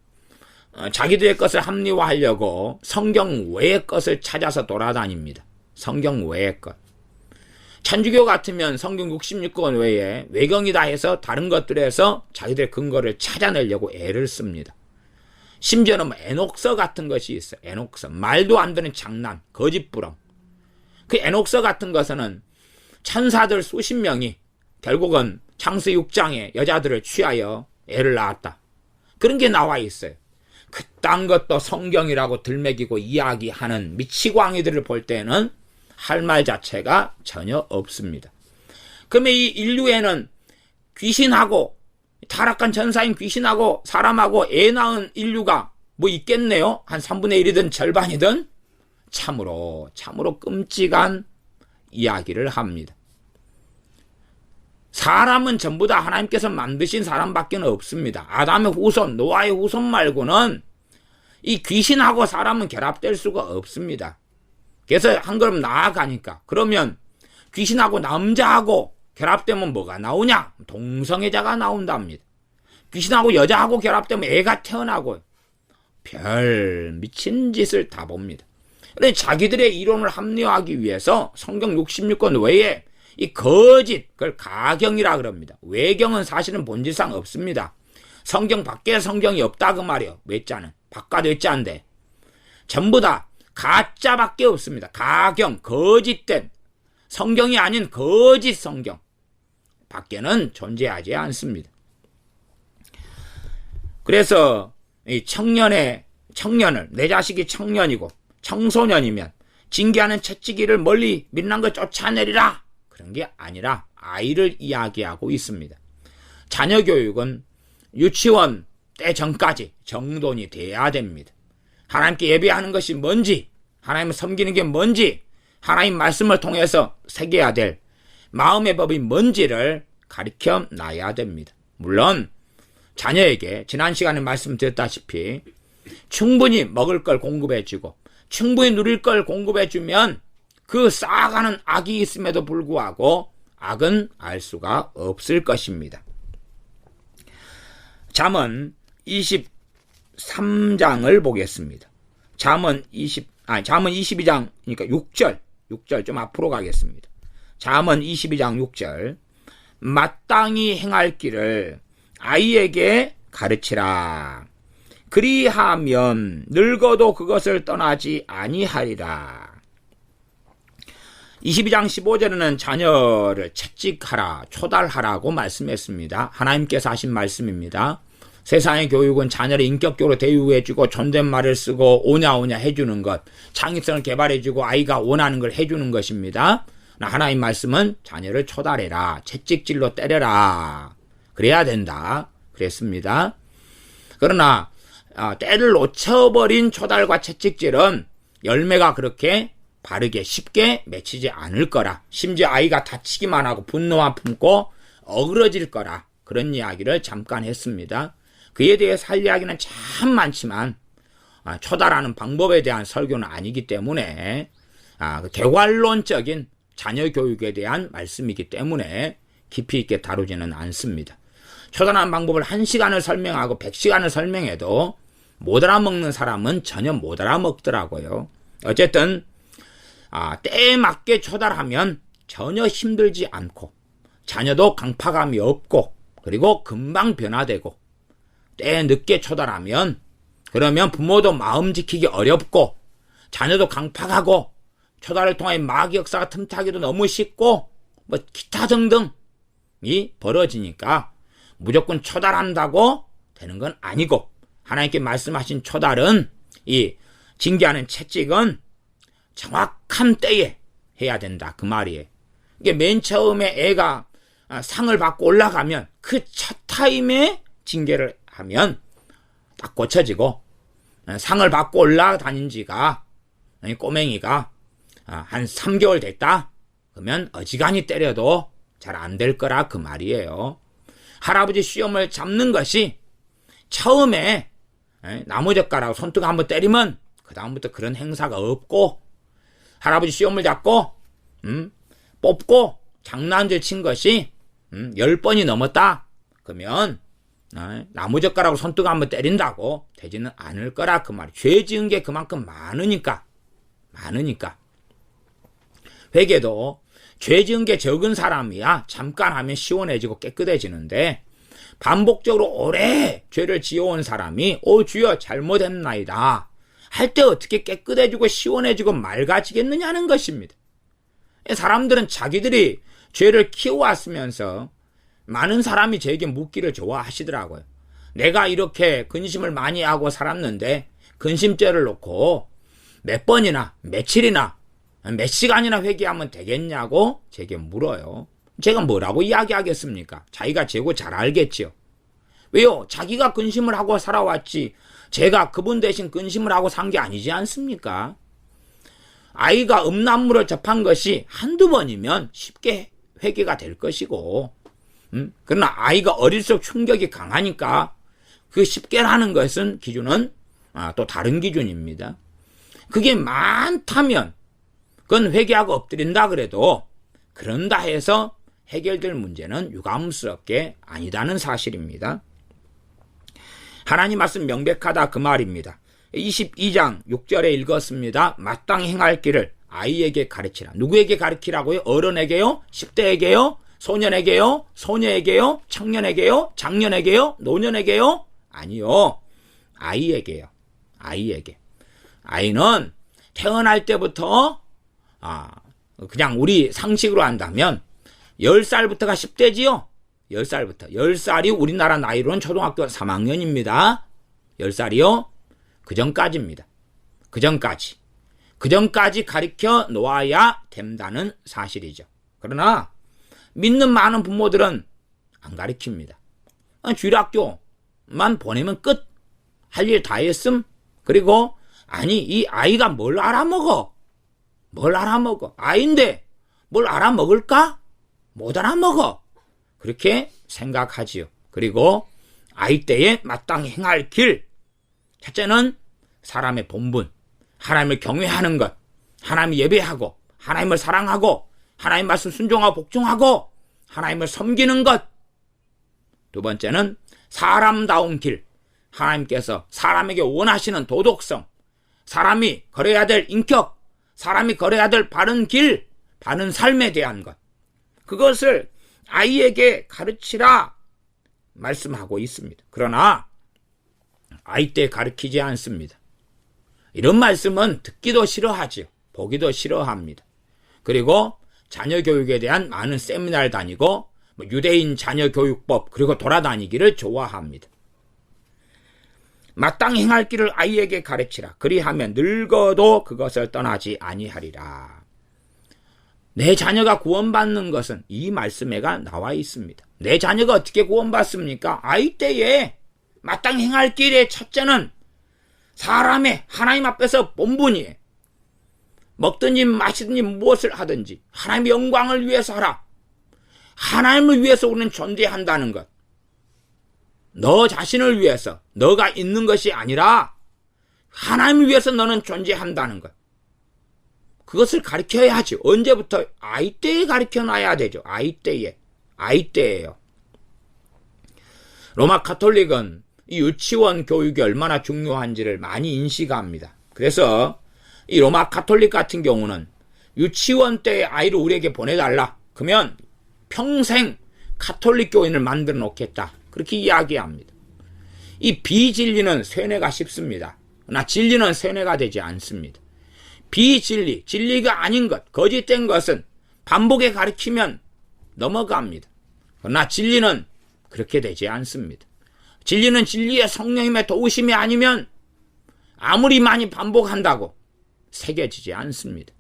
자기들의 것을 합리화하려고 성경 외의 것을 찾아서 돌아다닙니다. 성경 외의 것. 천주교 같으면 성경 66권 외에 외경이다 해서 다른 것들에서 자기들의 근거를 찾아내려고 애를 씁니다. 심지어는 에녹서 같은 것이 있어요. 에녹서. 말도 안 되는 장난, 거짓부렁. 그 에녹서 같은 것은 천사들 수십 명이 결국은 창세 6장에 여자들을 취하여 애를 낳았다. 그런 게 나와 있어요. 그딴 것도 성경이라고 들먹이고 이야기하는 미치광이들을 볼 때는 할 말 자체가 전혀 없습니다. 그러면 이 인류에는 귀신하고 타락한 천사인 귀신하고 사람하고 애 낳은 인류가 뭐 있겠네요? 한 3분의 1이든 절반이든. 참으로 끔찍한 이야기를 합니다. 사람은 전부 다 하나님께서 만드신 사람밖에 없습니다. 아담의 후손, 노아의 후손 말고는 이 귀신하고 사람은 결합될 수가 없습니다. 그래서 한 걸음 나아가니까, 그러면 귀신하고 남자하고 결합되면 뭐가 나오냐? 동성애자가 나온답니다. 귀신하고 여자하고 결합되면 애가 태어나고 별 미친 짓을 다 봅니다. 그런데 자기들의 이론을 합리화하기 위해서 성경 66권 외에 이 거짓, 그걸 가경이라 그럽니다. 외경은 사실은 본질상 없습니다. 성경 밖에 성경이 없다 그 말이에요. 외자는 바깥 외자인데 전부 다 가짜밖에 없습니다. 가경, 거짓된 성경이 아닌 거짓 성경 밖에는 존재하지 않습니다. 그래서 이 청년을, 내 자식이 청년이고 청소년이면 징계하는 채찍이를 멀리 밀란 걸 쫓아내리라. 그런 게 아니라 아이를 이야기하고 있습니다. 자녀 교육은 유치원 때 전까지 정돈이 돼야 됩니다. 하나님께 예배하는 것이 뭔지, 하나님을 섬기는 게 뭔지, 하나님 말씀을 통해서 새겨야 될 마음의 법이 뭔지를 가르쳐 놔야 됩니다. 물론 자녀에게 지난 시간에 말씀드렸다시피 충분히 먹을 걸 공급해주고 충분히 누릴 걸 공급해주면 그 쌓아가는 악이 있음에도 불구하고 악은 알 수가 없을 것입니다. 잠언 23장을 보겠습니다. 잠언 22장, 그러니까 6절 좀 앞으로 가겠습니다. 잠언 22장 6절. 마땅히 행할 길을 아이에게 가르치라. 그리하면 늙어도 그것을 떠나지 아니하리라. 22장 15절에는 자녀를 채찍하라, 초달하라고 말씀했습니다. 하나님께서 하신 말씀입니다. 세상의 교육은 자녀를 인격적으로 대우해주고 존댓말을 쓰고 오냐오냐 해주는 것, 창의성을 개발해주고 아이가 원하는 걸 해주는 것입니다. 하나님 말씀은 자녀를 초달해라, 채찍질로 때려라, 그래야 된다 그랬습니다. 그러나 때를 놓쳐버린 초달과 채찍질은 열매가 그렇게 바르게 쉽게 맺히지 않을 거라, 심지어 아이가 다치기만 하고 분노만 품고 어그러질 거라, 그런 이야기를 잠깐 했습니다. 그에 대해서 할 이야기는 참 많지만 초달하는 방법에 대한 설교는 아니기 때문에 개괄론적인 자녀 교육에 대한 말씀이기 때문에 깊이 있게 다루지는 않습니다. 초달하는 방법을 1시간을 설명하고 100시간을 설명해도 못 알아먹는 사람은 전혀 못 알아먹더라고요. 어쨌든 때에 맞게 초달하면 전혀 힘들지 않고 자녀도 강파감이 없고 그리고 금방 변화되고, 때에 늦게 초달하면 그러면 부모도 마음 지키기 어렵고 자녀도 강팍하고 초달을 통해 마귀 역사가 틈타기도 너무 쉽고 기타 등등이 벌어지니까 무조건 초달한다고 되는 건 아니고, 하나님께 말씀하신 초달은, 이 징계하는 채찍은 정확한 때에 해야 된다 그 말이에요. 이게 맨 처음에 애가 상을 받고 올라가면 그 첫 타임에 징계를 하면 딱 고쳐지고, 상을 받고 올라다닌 지가 꼬맹이가 한 3개월 됐다 그러면 어지간히 때려도 잘 안 될 거라 그 말이에요. 할아버지 시험을 잡는 것이 처음에 나무젓가락 손등 한번 때리면 그 다음부터 그런 행사가 없고, 할아버지 시험을 잡고 뽑고 장난질 친 것이 10번이 넘었다 그러면 나무젓가락으로 손등 한번 때린다고 되지는 않을 거라 그 말이에요. 죄 지은 게 그만큼 많으니까. 회개도 죄 지은 게 적은 사람이야 잠깐 하면 시원해지고 깨끗해지는데, 반복적으로 오래 죄를 지어온 사람이 주여 잘못했나이다 할 때 어떻게 깨끗해지고 시원해지고 맑아지겠느냐는 것입니다. 사람들은 자기들이 죄를 키워왔으면서 많은 사람이 저에게 묻기를 좋아하시더라고요. 내가 이렇게 근심을 많이 하고 살았는데 근심죄를 놓고 몇 번이나 며칠이나 몇 시간이나 회개하면 되겠냐고 제게 물어요. 제가 뭐라고 이야기하겠습니까? 자기가 제고 잘 알겠지요. 왜요? 자기가 근심을 하고 살아왔지 제가 그분 대신 근심을 하고 산 게 아니지 않습니까? 아이가 음란물을 접한 것이 한두 번이면 쉽게 회개가 될 것이고, 그러나 아이가 어릴수록 충격이 강하니까 그 쉽게 하는 것은 기준은 또 다른 기준입니다. 그게 많다면 그건 회개하고 엎드린다 그래도 그런다 해서 해결될 문제는 유감스럽게 아니다는 사실입니다. 하나님 말씀 명백하다 그 말입니다. 22장 6절에 읽었습니다. 마땅히 행할 길을 아이에게 가르치라. 누구에게 가르치라고요? 어른에게요? 10대에게요? 소년에게요? 소녀에게요? 청년에게요? 장년에게요? 노년에게요? 아니요. 아이에게요. 아이에게. 아이는 태어날 때부터 그냥 우리 상식으로 한다면 10살부터가 10대지요. 10살부터. 10살이 우리나라 나이로는 초등학교 3학년입니다. 10살이요? 그 전까지입니다. 그 그 전까지 가르쳐 놓아야 된다는 사실이죠. 그러나 믿는 많은 부모들은 안 가르칩니다. 주일학교만 보내면 끝. 할 일 다 했음. 그리고 아니 이 아이가 뭘 알아먹어? 뭘 알아먹어? 아이인데 뭘 알아먹을까? 못 알아먹어. 그렇게 생각하지요. 그리고 아이 때에 마땅히 행할 길. 첫째는 사람의 본분. 하나님을 경외하는 것. 하나님을 예배하고 하나님을 사랑하고 하나님 말씀 순종하고 복종하고 하나님을 섬기는 것. 두 번째는 사람다운 길. 하나님께서 사람에게 원하시는 도덕성, 사람이 걸어야 될 인격, 사람이 걸어야 될 바른 길, 바른 삶에 대한 것. 그것을 아이에게 가르치라 말씀하고 있습니다. 그러나 아이 때 가르치지 않습니다. 이런 말씀은 듣기도 싫어하지요. 보기도 싫어합니다. 그리고 자녀 교육에 대한 많은 세미나를 다니고 유대인 자녀 교육법 그리고 돌아다니기를 좋아합니다. 마땅히 행할 길을 아이에게 가르치라. 그리하면 늙어도 그것을 떠나지 아니하리라. 내 자녀가 구원받는 것은 이 말씀에가 나와 있습니다. 내 자녀가 어떻게 구원받습니까? 아이 때에 마땅히 행할 길의 첫째는 사람의 하나님 앞에서 본분이에요. 먹든지 마시든지 무엇을 하든지 하나님의 영광을 위해서 하라. 하나님을 위해서 우리는 존재한다는 것. 너 자신을 위해서 너가 있는 것이 아니라 하나님을 위해서 너는 존재한다는 것. 그것을 가르쳐야지. 언제부터? 아이 때에 가르쳐놔야 되죠. 아이 때에. 아이 때예요. 로마 가톨릭은 이 유치원 교육이 얼마나 중요한지를 많이 인식합니다. 그래서 이 로마 가톨릭 같은 경우는 유치원 때 아이를 우리에게 보내달라. 그러면 평생 가톨릭 교인을 만들어 놓겠다. 그렇게 이야기합니다. 이 비진리는 쇠뇌가 쉽습니다. 그러나 진리는 쇠뇌가 되지 않습니다. 비진리, 진리가 아닌 것, 거짓된 것은 반복에 가르치면 넘어갑니다. 그러나 진리는 그렇게 되지 않습니다. 진리는 진리의 성령님의 도우심이 아니면 아무리 많이 반복한다고 새겨지지 않습니다.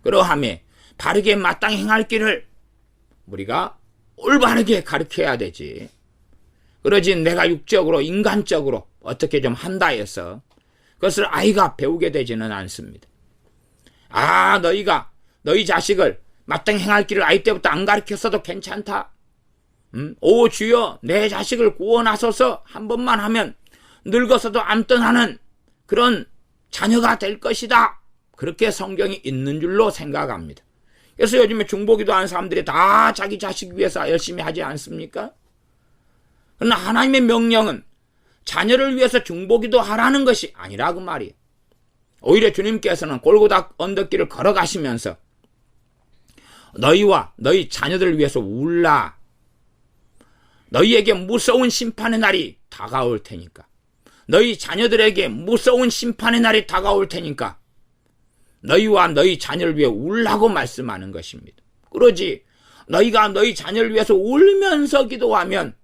그러하며 바르게 마땅히 행할 길을 우리가 올바르게 가르쳐야 되지. 그러지 내가 육적으로 인간적으로 어떻게 좀 한다 해서 그것을 아이가 배우게 되지는 않습니다. 너희 자식을 마땅히 행할 길을 아이 때부터 안 가르쳤어도 괜찮다. 오 주여 내 자식을 구원하소서 한 번만 하면 늙어서도 안 떠나는 그런 자녀가 될 것이다. 그렇게 성경이 있는 줄로 생각합니다. 그래서 요즘에 중보기도 하는 사람들이 다 자기 자식 위해서 열심히 하지 않습니까? 그러나 하나님의 명령은 자녀를 위해서 중보기도 하라는 것이 아니라 그 말이에요. 오히려 주님께서는 골고다 언덕길을 걸어가시면서 너희와 너희 자녀들을 위해서 울라. 너희에게 무서운 심판의 날이 다가올 테니까. 너희 자녀들에게 무서운 심판의 날이 다가올 테니까 너희와 너희 자녀를 위해 울라고 말씀하는 것입니다. 그러지 너희가 너희 자녀를 위해서 울면서 기도하면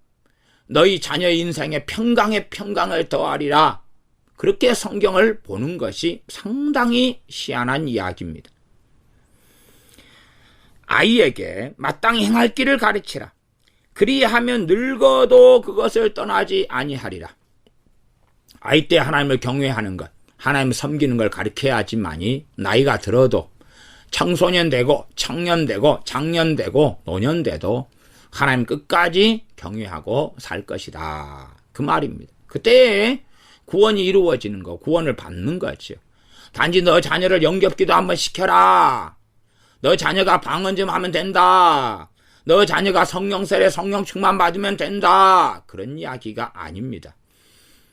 너희 자녀의 인생에 평강에 평강을 더하리라. 그렇게 성경을 보는 것이 상당히 희한한 이야기입니다. 아이에게 마땅히 행할 길을 가르치라. 그리하면 늙어도 그것을 떠나지 아니하리라. 아이 때 하나님을 경외하는 것, 하나님을 섬기는 걸 가르쳐야지만이 나이가 들어도 청소년 되고 청년 되고 장년 되고 노년 돼도 하나님 끝까지 경외하고 살 것이다. 그 말입니다. 그때 구원이 이루어지는 거, 구원을 받는 거죠. 단지 너 자녀를 영접기도 한번 시켜라. 너 자녀가 방언 좀 하면 된다. 너 자녀가 성령 세례 성령 충만 받으면 된다. 그런 이야기가 아닙니다.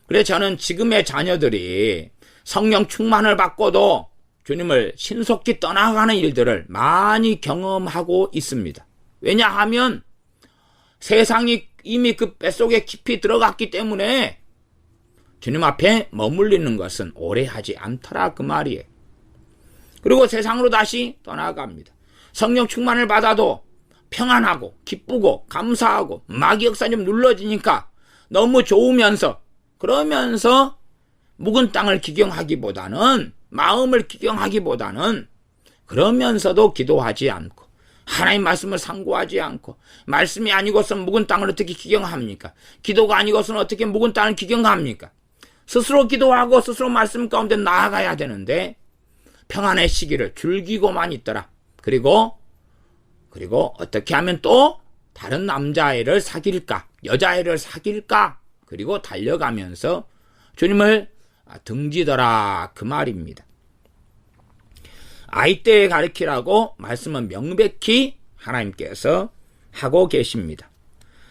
그래서 저는 지금의 자녀들이 성령 충만을 받고도 주님을 신속히 떠나가는 일들을 많이 경험하고 있습니다. 왜냐하면 세상이 이미 그 뱃속에 깊이 들어갔기 때문에 주님 앞에 머물리는 것은 오래 하지 않더라 그 말이에요. 그리고 세상으로 다시 떠나갑니다. 성령 충만을 받아도 평안하고 기쁘고 감사하고 마귀 역사 좀 눌러지니까 너무 좋으면서 그러면서 묵은 땅을 기경하기보다는 마음을 기경하기보다는 그러면서도 기도하지 않고 하나님 말씀을 상고하지 않고 말씀이 아니고선 묵은 땅을 어떻게 기경합니까? 기도가 아니고선 어떻게 묵은 땅을 기경합니까? 스스로 기도하고 스스로 말씀 가운데 나아가야 되는데 평안의 시기를 즐기고만 있더라. 그리고 어떻게 하면 또 다른 남자애를 사귈까? 여자애를 사귈까? 그리고 달려가면서 주님을 등지더라 그 말입니다. 아이 때에 가르치라고 말씀은 명백히 하나님께서 하고 계십니다.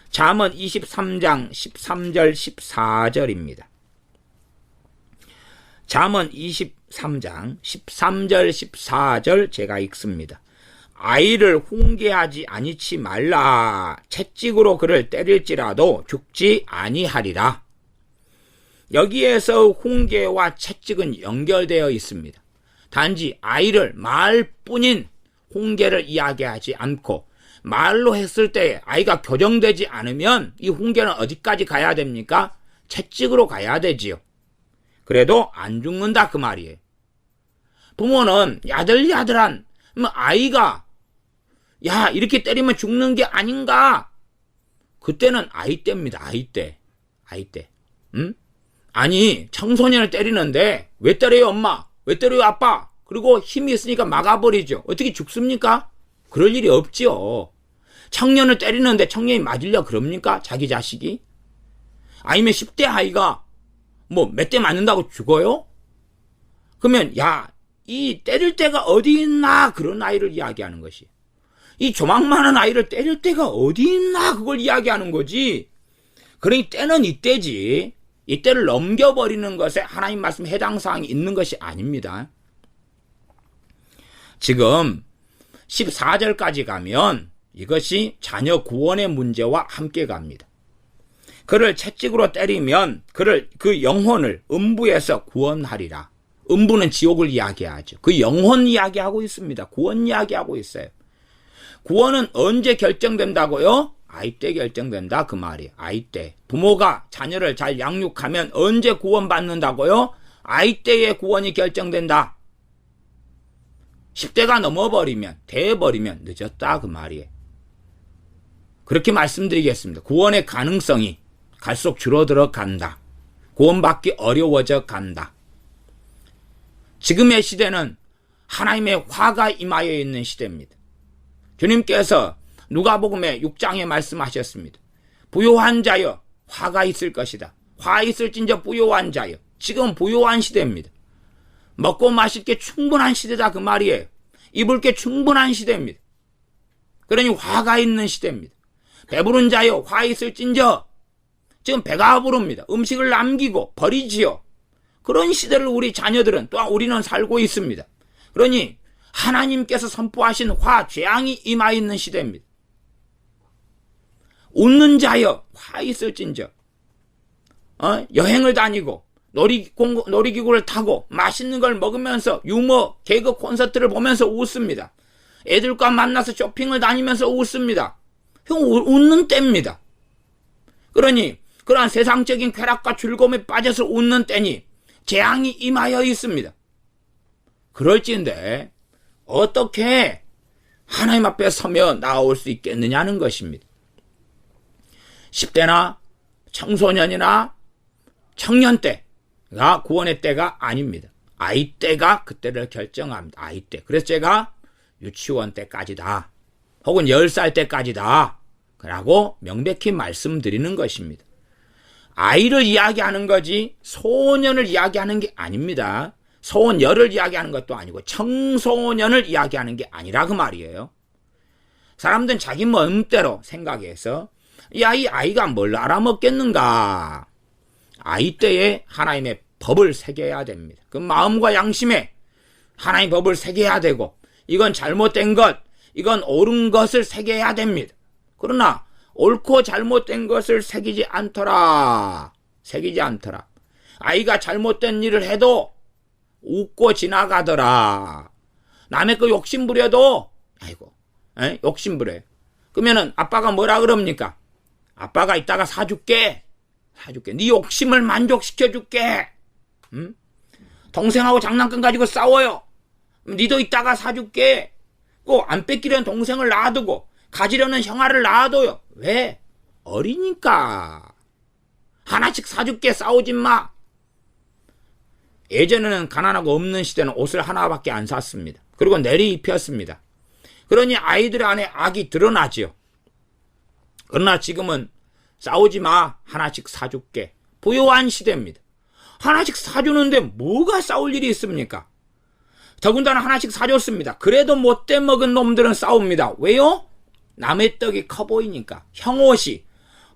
잠언 23장 13절 14절입니다. 잠언 23장 13절 14절 제가 읽습니다. 아이를 훈계하지 아니치 말라. 채찍으로 그를 때릴지라도 죽지 아니하리라. 여기에서 훈계와 채찍은 연결되어 있습니다. 단지 아이를 말뿐인 훈계를 이야기하지 않고 말로 했을 때 아이가 교정되지 않으면 이 훈계는 어디까지 가야 됩니까? 채찍으로 가야 되지요. 그래도 안 죽는다 그 말이에요. 부모는 야들야들한 아이가 야 이렇게 때리면 죽는 게 아닌가? 그때는 아이 때입니다. 아이 때. 응? 아니 청소년을 때리는데 왜 때려요 엄마? 왜 때려요 아빠? 그리고 힘이 있으니까 막아버리죠. 어떻게 죽습니까? 그럴 일이 없지요. 청년을 때리는데 청년이 맞으려 그럽니까? 자기 자식이? 아니면 10대 아이가 뭐 몇 대 맞는다고 죽어요? 그러면 이 때릴 때가 어디 있나 그런 아이를 이야기하는 것이. 이 조망만한 아이를 때릴 때가 어디 있나 그걸 이야기하는 거지. 그러니 때는 이때지. 이때를 넘겨버리는 것에 하나님 말씀 해당 사항이 있는 것이 아닙니다. 지금 14절까지 가면 이것이 자녀 구원의 문제와 함께 갑니다. 그를 채찍으로 때리면 그 영혼을 음부에서 구원하리라. 음부는 지옥을 이야기하죠. 그 영혼 이야기하고 있습니다. 구원 이야기하고 있어요. 구원은 언제 결정된다고요? 아이 때 결정된다 그 말이에요. 아이 때. 부모가 자녀를 잘 양육하면 언제 구원받는다고요? 아이 때에 구원이 결정된다. 10대가 넘어버리면 돼버리면 늦었다 그 말이에요. 그렇게 말씀드리겠습니다. 구원의 가능성이 갈수록 줄어들어 간다. 구원받기 어려워져 간다. 지금의 시대는 하나님의 화가 임하여 있는 시대입니다. 주님께서 누가복음의 6장에 말씀하셨습니다. 부요한 자여 화가 있을 것이다. 화 있을진저 부요한 자여. 지금 부요한 시대입니다. 먹고 마실 게 충분한 시대다 그 말이에요. 입을 게 충분한 시대입니다. 그러니 화가 있는 시대입니다. 배부른 자여 화 있을진저. 지금 배가 부릅니다. 음식을 남기고 버리지요. 그런 시대를 우리 자녀들은 또한 우리는 살고 있습니다. 그러니 하나님께서 선포하신 화, 재앙이 임하 있는 시대입니다. 웃는 자여 화 있을진저. 여행을 다니고 놀이기구를 타고 맛있는 걸 먹으면서 유머, 개그 콘서트를 보면서 웃습니다. 애들과 만나서 쇼핑을 다니면서 웃습니다. 웃는 때입니다. 그러니 그러한 세상적인 쾌락과 즐거움에 빠져서 웃는 때니 재앙이 임하여 있습니다. 그럴지인데 어떻게 하나님 앞에 서며 나올 수 있겠느냐는 것입니다. 10대나 청소년이나 청년 때가 구원의 때가 아닙니다. 아이 때가 그때를 결정합니다. 아이 때. 그래서 제가 유치원 때까지다. 혹은 10살 때까지다. 라고 명백히 말씀드리는 것입니다. 아이를 이야기하는 거지 소년을 이야기하는 게 아닙니다. 소녀를 이야기하는 것도 아니고 청소년을 이야기하는 게 아니라 그 말이에요. 사람들은 자기 마음대로 생각해서 이 아이가 뭘 알아먹겠는가. 아이 때에 하나님의 법을 새겨야 됩니다. 그 마음과 양심에 하나님의 법을 새겨야 되고 이건 잘못된 것, 이건 옳은 것을 새겨야 됩니다. 그러나 옳고 잘못된 것을 새기지 않더라. 아이가 잘못된 일을 해도 웃고 지나가더라. 남의 거 욕심부려도 욕심부려요. 그러면은 아빠가 뭐라 그럽니까? 아빠가 이따가 사줄게. 네 욕심을 만족시켜줄게. 동생하고 장난감 가지고 싸워요. 니도 이따가 사줄게. 꼭 안 뺏기려는 동생을 놔두고 가지려는 형아를 놔둬요. 왜? 어리니까. 하나씩 사줄게. 싸우지 마. 예전에는 가난하고 없는 시대는 옷을 하나밖에 안 샀습니다. 그리고 내리 입혔습니다. 그러니 아이들 안에 악이 드러나지요. 그러나 지금은 싸우지 마. 하나씩 사줄게. 부유한 시대입니다. 하나씩 사주는데 뭐가 싸울 일이 있습니까? 더군다나 하나씩 사줬습니다. 그래도 못돼 먹은 놈들은 싸웁니다. 왜요? 남의 떡이 커 보이니까. 형 옷이,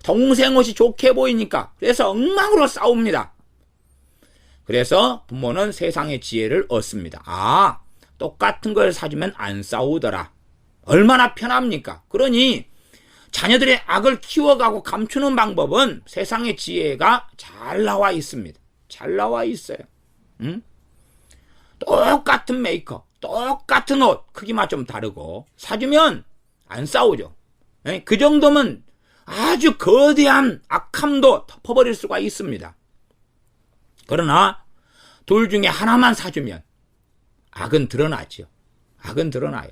동생 옷이 좋게 보이니까. 그래서 엉망으로 싸웁니다. 그래서 부모는 세상의 지혜를 얻습니다. 아, 똑같은 걸 사주면 안 싸우더라. 얼마나 편합니까? 그러니 자녀들의 악을 키워가고 감추는 방법은 세상의 지혜가 잘 나와 있습니다. 잘 나와 있어요. 응? 똑같은 메이커, 똑같은 옷, 크기만 좀 다르고 사주면 안 싸우죠. 그 정도면 아주 거대한 악함도 덮어버릴 수가 있습니다. 그러나 둘 중에 하나만 사주면 악은 드러나죠. 악은 드러나요.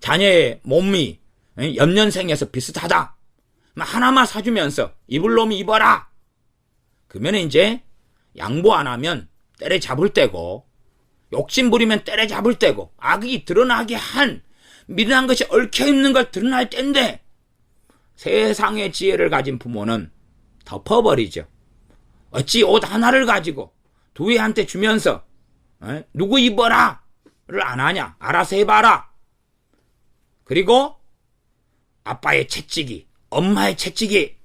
자녀의 몸이 연년생에서 비슷하다. 하나만 사주면서 입을 놈이 입어라. 그러면 이제 양보 안 하면 때려잡을 때고, 욕심 부리면 때려잡을 때고, 악이 드러나게 한 미련한 것이 얽혀있는 걸 드러날 때인데, 세상의 지혜를 가진 부모는 덮어버리죠. 어찌 옷 하나를 가지고 두 애한테 주면서 누구 입어라 를 안 하냐. 알아서 해봐라. 그리고 아빠의 채찍이, 엄마의 채찍이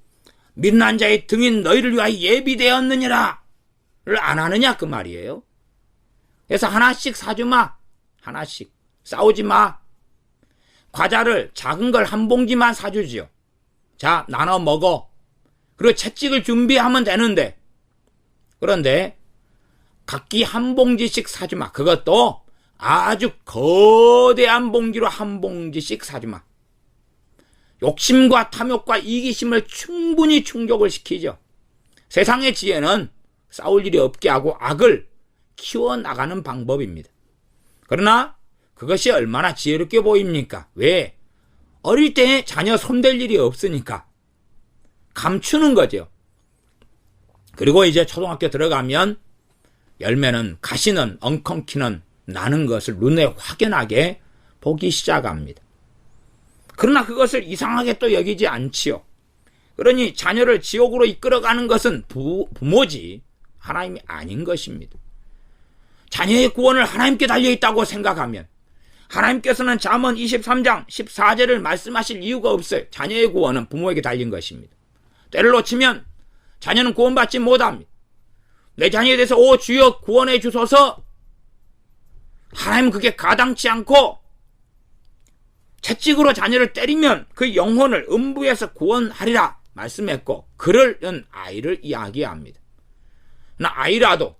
미련한 자의 등인 너희를 위하여 예비되었느니라 를 안 하느냐 그 말이에요. 그래서 하나씩 사주마. 하나씩. 싸우지 마. 과자를 작은 걸 한 봉지만 사주지요. 자, 나눠 먹어. 그리고 채찍을 준비하면 되는데, 그런데 각기 한 봉지씩 사주마. 그것도 아주 거대한 봉지로 한 봉지씩 사주마. 욕심과 탐욕과 이기심을 충분히 충족을 시키죠. 세상의 지혜는 싸울 일이 없게 하고 악을 키워나가는 방법입니다. 그러나 그것이 얼마나 지혜롭게 보입니까? 왜? 어릴 때 자녀 손댈 일이 없으니까 감추는 거죠. 그리고 이제 초등학교 들어가면 열매는 가시는 엉겅퀴는 나는 것을 눈에 확연하게 보기 시작합니다. 그러나 그것을 이상하게 또 여기지 않지요. 그러니 자녀를 지옥으로 이끌어가는 것은 부모지 하나님이 아닌 것입니다. 자녀의 구원을 하나님께 달려있다고 생각하면 하나님께서는 잠언 23장 14절을 말씀하실 이유가 없어요. 자녀의 구원은 부모에게 달린 것입니다. 때를 놓치면 자녀는 구원받지 못합니다. 내 자녀에 대해서 오 주여 구원해 주소서. 하나님 그게 가당치 않고 채찍으로 자녀를 때리면 그 영혼을 음부에서 구원하리라 말씀했고, 그러는 아이를 이야기합니다. 나 아이라도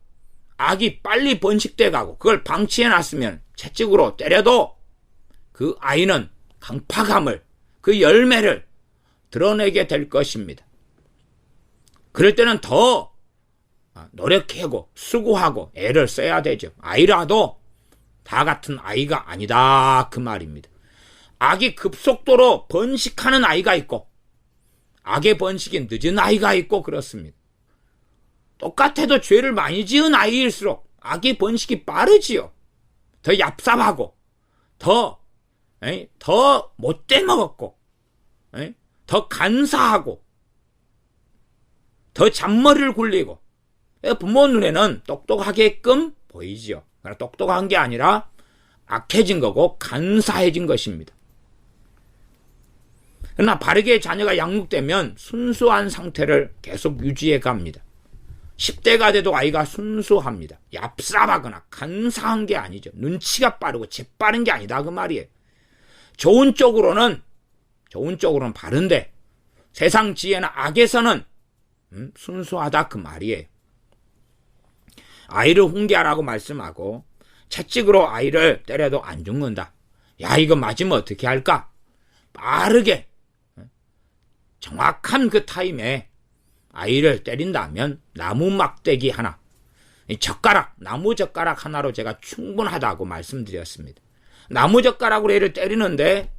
악이 빨리 번식돼 가고 그걸 방치해놨으면 채찍으로 때려도 그 아이는 강팍함을, 그 열매를 드러내게 될 것입니다. 그럴 때는 더 노력하고 수고하고 애를 써야 되죠. 아이라도 다 같은 아이가 아니다 그 말입니다. 악이 급속도로 번식하는 아이가 있고 악의 번식이 늦은 아이가 있고 그렇습니다. 똑같아도 죄를 많이 지은 아이일수록 악의 번식이 빠르지요. 더 얍삽하고 더 못돼 먹었고 더 간사하고 더 잔머리를 굴리고 부모 눈에는 똑똑하게끔 보이지요. 그러나 똑똑한 게 아니라 악해진 거고 간사해진 것입니다. 그러나 바르게 자녀가 양육되면 순수한 상태를 계속 유지해 갑니다. 10대가 돼도 아이가 순수합니다. 얍삽하거나 간사한 게 아니죠. 눈치가 빠르고 재빠른 게 아니다 그 말이에요. 좋은 쪽으로는 바른데 세상 지혜나 악에서는 순수하다 그 말이에요. 아이를 훈계하라고 말씀하고 채찍으로 아이를 때려도 안 죽는다. 야, 이거 맞으면 어떻게 할까? 빠르게 정확한 그 타임에 아이를 때린다면 나무 막대기 하나, 이 젓가락, 나무 젓가락 하나로 제가 충분하다고 말씀드렸습니다. 나무 젓가락으로 애를 때리는데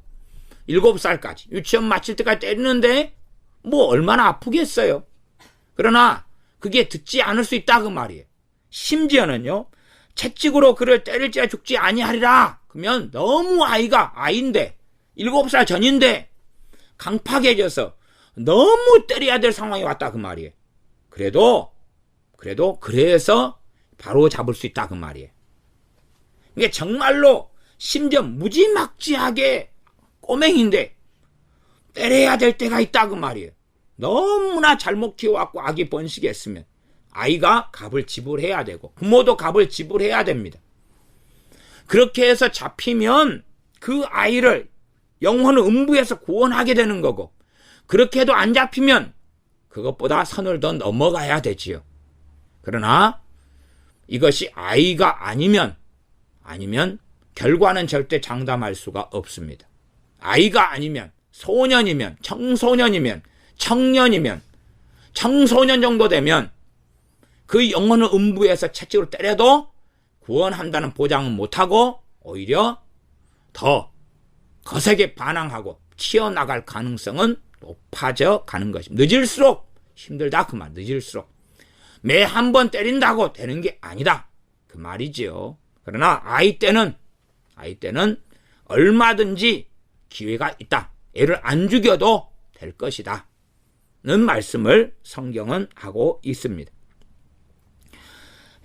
7살까지 유치원 마칠 때까지 때리는데 뭐 얼마나 아프겠어요. 그러나 그게 듣지 않을 수 있다 그 말이에요. 심지어는요, 채찍으로 그를 때릴지라 죽지 아니하리라. 그러면 너무 아이인데 7살 전인데 강팍해져서 너무 때려야 될 상황이 왔다 그 말이에요. 그래서 바로 잡을 수 있다 그 말이에요. 이게 정말로 심지어 무지막지하게 꼬맹인데 때려야 될 때가 있다 그 말이에요. 너무나 잘못 키워갖고 악이 번식했으면 아이가 값을 지불해야 되고 부모도 값을 지불해야 됩니다. 그렇게 해서 잡히면 그 아이를 영혼의 음부에서 구원하게 되는 거고, 그렇게 해도 안 잡히면 그것보다 선을 더 넘어가야 되지요. 그러나 이것이 아이가 아니면 결과는 절대 장담할 수가 없습니다. 아이가 아니면 소년이면 청소년이면 청년이면 청소년 정도 되면 그 영혼의 음부에서 채찍으로 때려도 구원한다는 보장은 못하고 오히려 더 거세게 반항하고 튀어나갈 가능성은 높아져 가는 것입니다. 늦을수록 힘들다 그 말. 늦을수록 매 한 번 때린다고 되는 게 아니다 그 말이지요. 그러나 아이 때는 얼마든지 기회가 있다. 애를 안 죽여도 될 것이다 는 말씀을 성경은 하고 있습니다.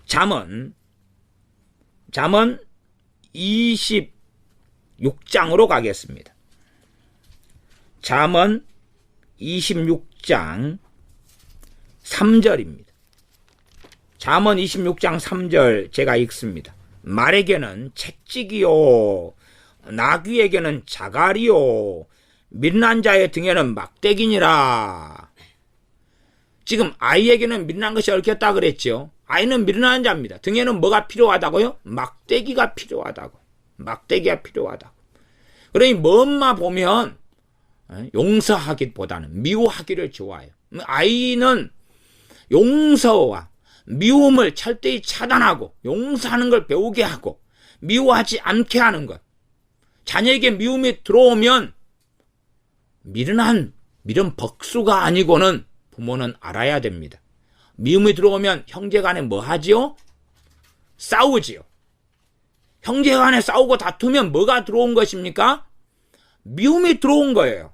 잠언 26장으로 가겠습니다. 잠언 26장 3절입니다. 잠언 26장 3절 제가 읽습니다. 말에게는 채찍이요, 나귀에게는 자갈이요, 미련한 자의 등에는 막대기니라. 지금 아이에게는 미련한 것이 얽혔다 그랬죠. 아이는 미련한 자입니다. 등에는 뭐가 필요하다고요? 막대기가 필요하다고. 막대기가 필요하다고. 그러니 뭐만 보면 용서하기보다는 미워하기를 좋아해요. 아이는 용서와 미움을 철저히 차단하고 용서하는 걸 배우게 하고 미워하지 않게 하는 것. 자녀에게 미움이 들어오면 미련 복수가 아니고는 부모는 알아야 됩니다. 미움이 들어오면 형제간에 뭐 하지요? 싸우지요. 형제간에 싸우고 다투면 뭐가 들어온 것입니까? 미움이 들어온 거예요.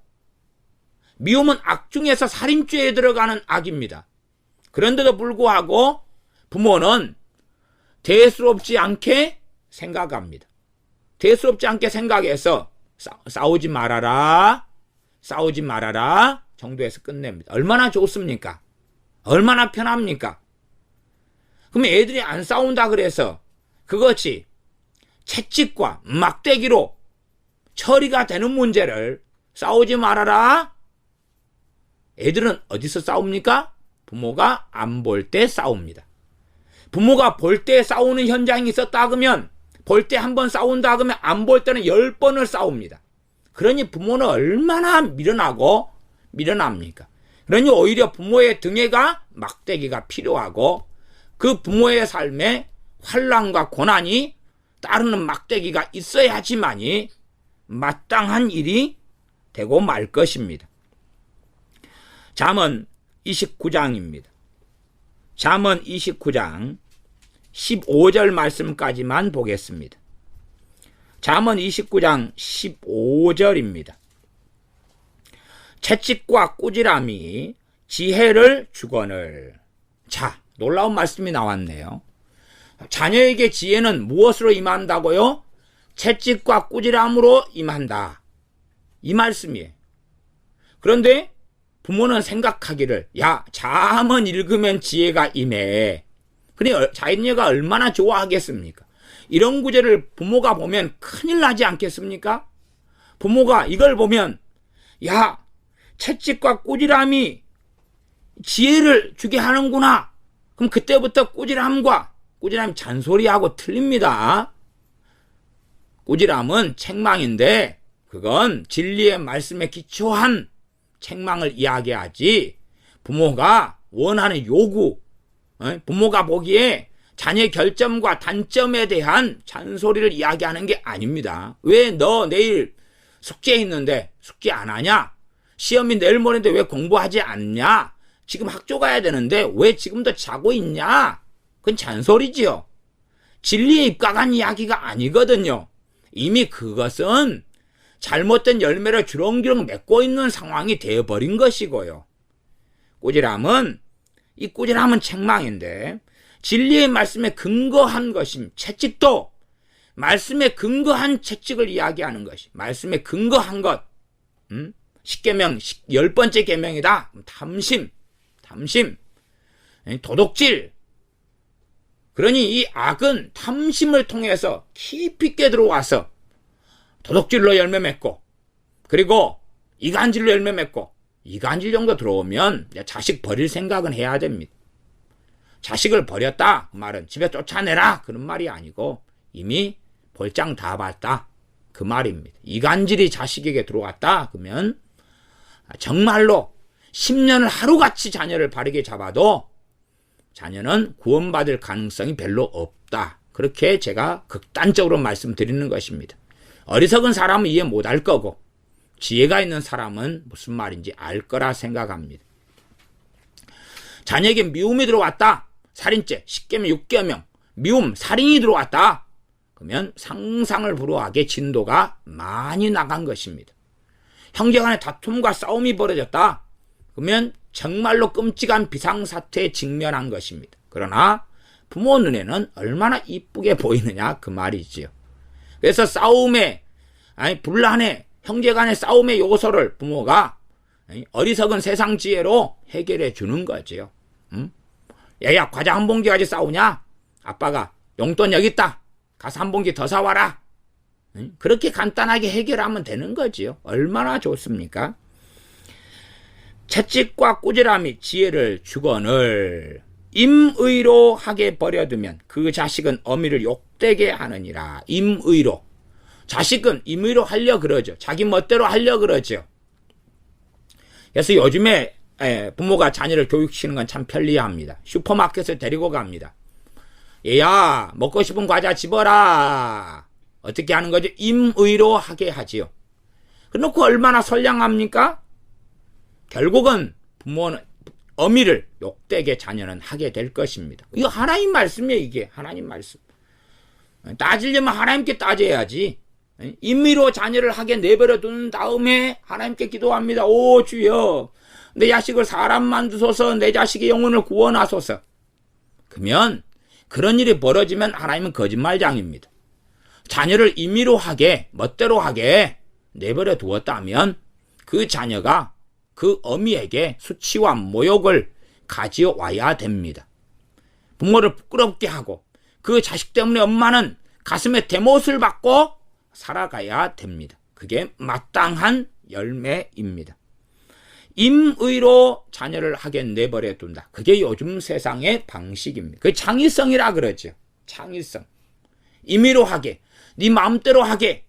미움은 악 중에서 살인죄에 들어가는 악입니다. 그런데도 불구하고 부모는 대수롭지 않게 생각합니다. 대수롭지 않게 생각해서 싸우지 말아라 정도에서 끝냅니다. 얼마나 좋습니까? 얼마나 편합니까? 그럼 애들이 안 싸운다 그래서 그것이 채찍과 막대기로 처리가 되는 문제를 싸우지 말아라. 애들은 어디서 싸웁니까? 부모가 안 볼 때 싸웁니다. 부모가 볼 때 싸우는 현장이 있었다 그러면 볼 때 한 번 싸운다 그러면 안 볼 때는 10번을 싸웁니다. 그러니 부모는 얼마나 미련합니까? 그러니 오히려 부모의 등에가 막대기가 필요하고 그 부모의 삶에 환난과 고난이 따르는 막대기가 있어야지만이 마땅한 일이 되고 말 것입니다. 잠언 29장입니다. 잠언 29장 15절 말씀까지만 보겠습니다. 잠언 29장 15절입니다. 채찍과 꾸지람이 지혜를 주거늘. 자, 놀라운 말씀이 나왔네요. 자녀에게 지혜는 무엇으로 임한다고요? 채찍과 꾸지람으로 임한다. 이 말씀이에요. 그런데 부모는 생각하기를 잠언 읽으면 지혜가 임해. 그래 자녀가 얼마나 좋아하겠습니까? 이런 구절을 부모가 보면 큰일 나지 않겠습니까? 부모가 이걸 보면 채찍과 꾸지람이 지혜를 주게 하는구나. 그럼 그때부터 꾸지람과 잔소리하고 틀립니다. 꾸지람은 책망인데 그건 진리의 말씀에 기초한 책망을 이야기하지 부모가 원하는 요구, 부모가 보기에 자녀의 결점과 단점에 대한 잔소리를 이야기하는 게 아닙니다. 왜 너 내일 숙제 있는데 숙제 안 하냐? 시험이 내일 모레인데 왜 공부하지 않냐? 지금 학교 가야 되는데 왜 지금도 자고 있냐? 그건 잔소리지요. 진리에 입각한 이야기가 아니거든요. 이미 그것은 잘못된 열매를 주렁주렁 맺고 있는 상황이 되어버린 것이고요. 꾸지람은 책망인데 진리의 말씀에 근거한 것임. 채찍도 말씀에 근거한 채찍을 이야기하는 것이 말씀에 근거한 것. 10계명 10번째 계명이다. 탐심, 도둑질. 그러니 이 악은 탐심을 통해서 깊이 있게 들어와서 도둑질로 열매 맺고, 그리고 이간질로 열매 맺고, 이간질 정도 들어오면 자식 버릴 생각은 해야 됩니다. 자식을 버렸다 그 말은 집에 쫓아내라 그런 말이 아니고 이미 볼장 다 봤다 그 말입니다. 이간질이 자식에게 들어왔다 그러면 정말로 10년을 하루같이 자녀를 바르게 잡아도 자녀는 구원받을 가능성이 별로 없다. 그렇게 제가 극단적으로 말씀드리는 것입니다. 어리석은 사람은 이해 못할 거고 지혜가 있는 사람은 무슨 말인지 알 거라 생각합니다. 자녀에게 미움이 들어왔다. 살인죄, 10계명, 6계명, 미움, 살인이 들어왔다. 그러면 상상을 불허하게 진도가 많이 나간 것입니다. 형제간의 다툼과 싸움이 벌어졌다. 그러면 정말로 끔찍한 비상사태에 직면한 것입니다. 그러나 부모 눈에는 얼마나 이쁘게 보이느냐 그 말이지요. 그래서 분란의 형제간의 싸움의 요소를 부모가 어리석은 세상 지혜로 해결해 주는 거지요. 얘야 과자 한 봉지 가지고 싸우냐? 아빠가 용돈 여기 있다. 가서 한 봉지 더 사와라. 그렇게 간단하게 해결하면 되는 거지요. 얼마나 좋습니까? 채찍과 꾸지람이 지혜를 주거늘 임의로 하게 버려두면 그 자식은 어미를 욕되게 하느니라. 임의로. 자식은 임의로 하려 그러죠. 자기 멋대로 하려 그러죠. 그래서 요즘에 부모가 자녀를 교육시키는 건 참 편리합니다. 슈퍼마켓에 데리고 갑니다. 얘야 먹고 싶은 과자 집어라. 어떻게 하는 거죠? 임의로 하게 하지요. 그래놓고 얼마나 선량합니까? 결국은 부모는 어미를 욕되게 자녀는 하게 될 것입니다. 이거 하나님 말씀이에요. 이게 하나님 말씀. 따지려면 하나님께 따져야지. 임의로 자녀를 하게 내버려 둔 다음에 하나님께 기도합니다. 오 주여 내 자식을 사람만 두소서. 내 자식의 영혼을 구원하소서. 그러면 그런 일이 벌어지면 하나님은 거짓말장입니다. 자녀를 임의로 하게 멋대로 하게 내버려 두었다면 그 자녀가 그 어미에게 수치와 모욕을 가져와야 됩니다. 부모를 부끄럽게 하고 그 자식 때문에 엄마는 가슴에 대못을 받고 살아가야 됩니다. 그게 마땅한 열매입니다. 임의로 자녀를 하게 내버려 둔다. 그게 요즘 세상의 방식입니다. 그게 창의성이라 그러죠. 창의성. 임의로 하게. 네 마음대로 하게.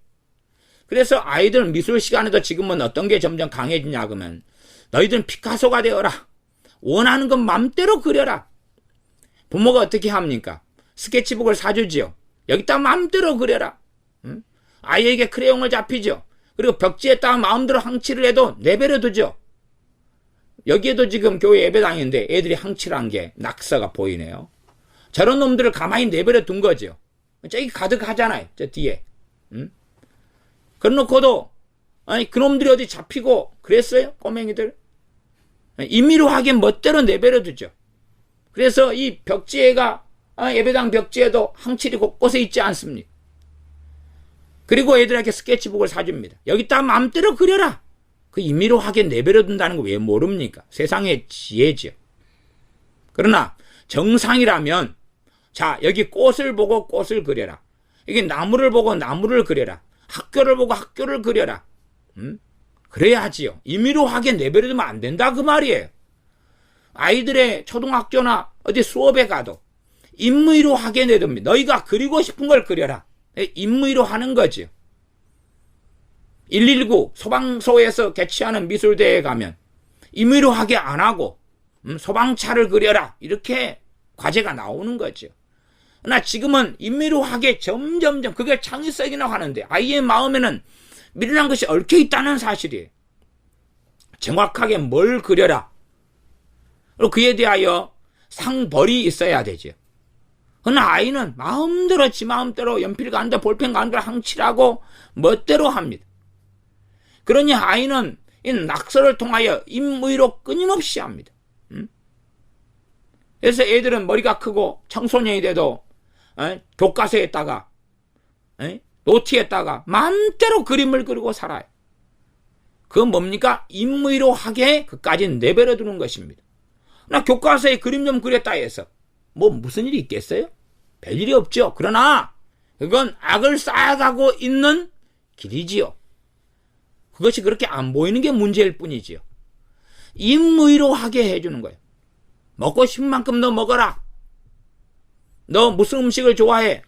그래서 아이들 미술 시간에도 지금은 어떤 게 점점 강해지냐 그러면 너희들은 피카소가 되어라. 원하는 건 맘대로 그려라. 부모가 어떻게 합니까? 스케치북을 사주지요. 여기다 맘대로 그려라. 응? 아이에게 크레용을 잡히죠. 그리고 벽지에다가 마음대로 항치를 해도 내버려 두죠. 여기에도 지금 교회 예배당인데 애들이 항치를 게 낙서가 보이네요. 저런 놈들을 가만히 내버려 둔 거죠. 저기 가득하잖아요. 저 뒤에. 응? 그래놓고도 아니 그놈들이 어디 잡히고 그랬어요? 꼬맹이들. 임의로 하긴 멋대로 내버려 두죠. 그래서 이 벽지에가 예배당 벽지에도 항칠이 곳곳에 있지 않습니까? 그리고 애들에게 스케치북을 사줍니다. 여기다 마음대로 그려라. 그 임의로 하게 내버려 둔다는 거 왜 모릅니까? 세상의 지혜죠. 그러나 정상이라면 자 여기 꽃을 보고 꽃을 그려라. 여기 나무를 보고 나무를 그려라. 학교를 보고 학교를 그려라. 그래야지요. 임의로 하게 내버려 두면 안 된다 그 말이에요. 아이들의 초등학교나 어디 수업에 가도 임의로 하게 내둡니다. 너희가 그리고 싶은 걸 그려라. 임의로 하는 거죠. 119 소방서에서 개최하는 미술대회에 가면 임의로 하게 안 하고 소방차를 그려라 이렇게 과제가 나오는 거죠. 그러나 지금은 임의로하게 점점점 그게 창의성이라고 하는데 아이의 마음에는 미련한 것이 얽혀 있다는 사실이에요. 정확하게 뭘 그려라. 그리고 그에 대하여 상벌이 있어야 되죠. 그러나 아이는 마음대로 지 마음대로 연필 가는데 볼펜 가는데 항칠하고 멋대로 합니다. 그러니 아이는 이 낙서를 통하여 임의로 끊임없이 합니다. 그래서 애들은 머리가 크고 청소년이 돼도 교과서에다가 노트에다가 마음대로 그림을 그리고 살아요. 그건 뭡니까? 임의로 하게 그까지 내버려 두는 것입니다. 나 교과서에 그림 좀 그렸다 해서 뭐 무슨 일이 있겠어요? 별일이 없죠. 그러나 그건 악을 쌓아가고 있는 길이지요. 그것이 그렇게 안 보이는 게 문제일 뿐이지요. 임의로 하게 해주는 거예요. 먹고 싶은 만큼 너 먹어라. 너 무슨 음식을 좋아해?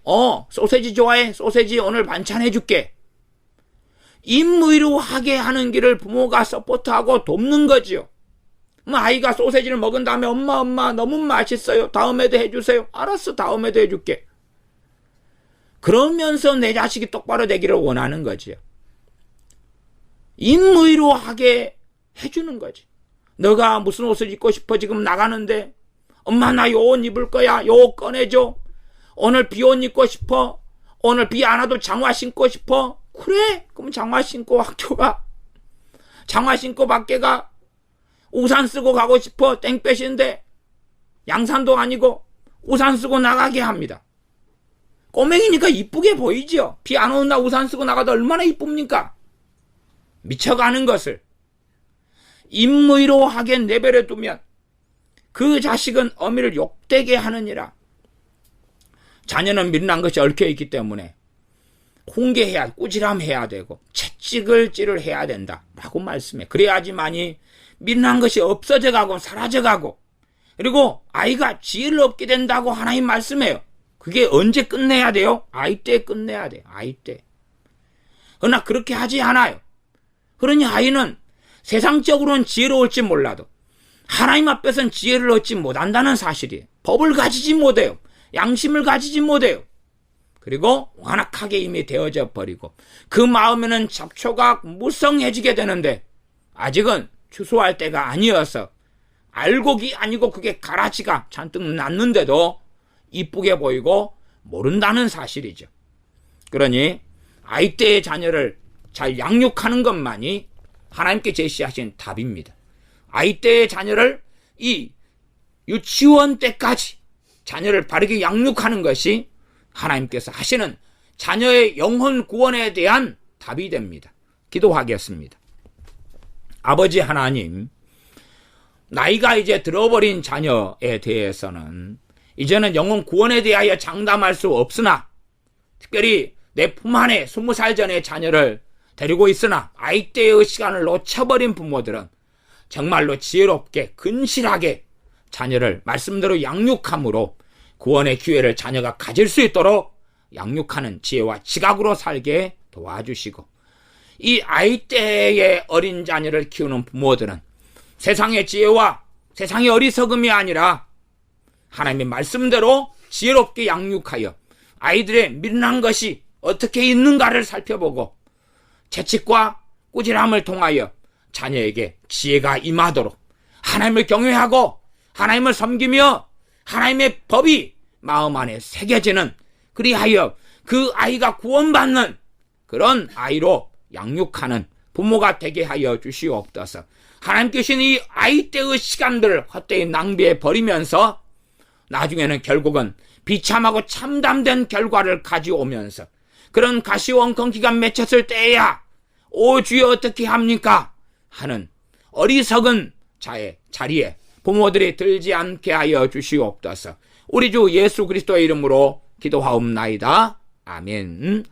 소세지 좋아해? 소세지 오늘 반찬 해줄게. 임의로 하게 하는 길을 부모가 서포트하고 돕는 거지요. 아이가 소세지를 먹은 다음에 엄마 너무 맛있어요. 다음에도 해주세요. 알았어, 다음에도 해줄게. 그러면서 내 자식이 똑바로 되기를 원하는 거지요. 임의로 하게 해주는 거지. 너가 무슨 옷을 입고 싶어 지금 나가는데 엄마 나 요 옷 입을 거야. 요 옷 꺼내줘. 오늘 비옷 입고 싶어. 오늘 비 안 와도 장화 신고 싶어. 그래? 그럼 장화 신고 학교 가. 장화 신고 밖에 가. 우산 쓰고 가고 싶어. 땡볕인데 양산도 아니고 우산 쓰고 나가게 합니다. 꼬맹이니까 이쁘게 보이죠. 비 안 오는 날 우산 쓰고 나가도 얼마나 이쁩니까? 미쳐가는 것을 임의로 하게 내버려 두면 그 자식은 어미를 욕되게 하느니라. 자녀는 미련한 것이 얽혀있기 때문에 훈계해야, 꾸지람해야 되고 채찍을 해야 된다 라고 말씀해. 그래야지만이 미련한 것이 없어져가고 사라져가고 그리고 아이가 지혜를 얻게 된다고 하나님 말씀해요. 그게 언제 끝내야 돼요? 아이 때 끝내야 돼요. 아이 때. 그러나 그렇게 하지 않아요. 그러니 아이는 세상적으로는 지혜로울지 몰라도 하나님 앞에서는 지혜를 얻지 못한다는 사실이에요. 법을 가지지 못해요. 양심을 가지지 못해요. 그리고 완악하게 이미 되어져 버리고 그 마음에는 잡초가 무성해지게 되는데 아직은 추수할 때가 아니어서 알곡이 아니고 그게 가라지가 잔뜩 났는데도 이쁘게 보이고 모른다는 사실이죠. 그러니 아이 때의 자녀를 잘 양육하는 것만이 하나님께 제시하신 답입니다. 아이 때의 자녀를 이 유치원 때까지 자녀를 바르게 양육하는 것이 하나님께서 하시는 자녀의 영혼 구원에 대한 답이 됩니다. 기도하겠습니다. 아버지 하나님, 나이가 이제 들어버린 자녀에 대해서는 이제는 영혼 구원에 대하여 장담할 수 없으나 특별히 내 품 안에 20살 전의 자녀를 데리고 있으나 아이 때의 시간을 놓쳐버린 부모들은 정말로 지혜롭게 근실하게 자녀를 말씀대로 양육함으로 구원의 기회를 자녀가 가질 수 있도록 양육하는 지혜와 지각으로 살게 도와주시고 이 아이 때의 어린 자녀를 키우는 부모들은 세상의 지혜와 세상의 어리석음이 아니라 하나님의 말씀대로 지혜롭게 양육하여 아이들의 미련한 것이 어떻게 있는가를 살펴보고 채찍과 꾸지람을 통하여 자녀에게 지혜가 임하도록 하나님을 경외하고 하나님을 섬기며 하나님의 법이 마음 안에 새겨지는 그리하여 그 아이가 구원받는 그런 아이로 양육하는 부모가 되게 하여 주시옵소서. 하나님께 주신 이 아이 때의 시간들을 헛되이 낭비해 버리면서 나중에는 결국은 비참하고 참담된 결과를 가져오면서 그런 가시원건 기간 맺혔을 때에야 오 주여 어떻게 합니까? 하는 어리석은 자의 자리에 부모들이 들지 않게 하여 주시옵소서. 우리 주 예수 그리스도의 이름으로 기도하옵나이다. 아멘.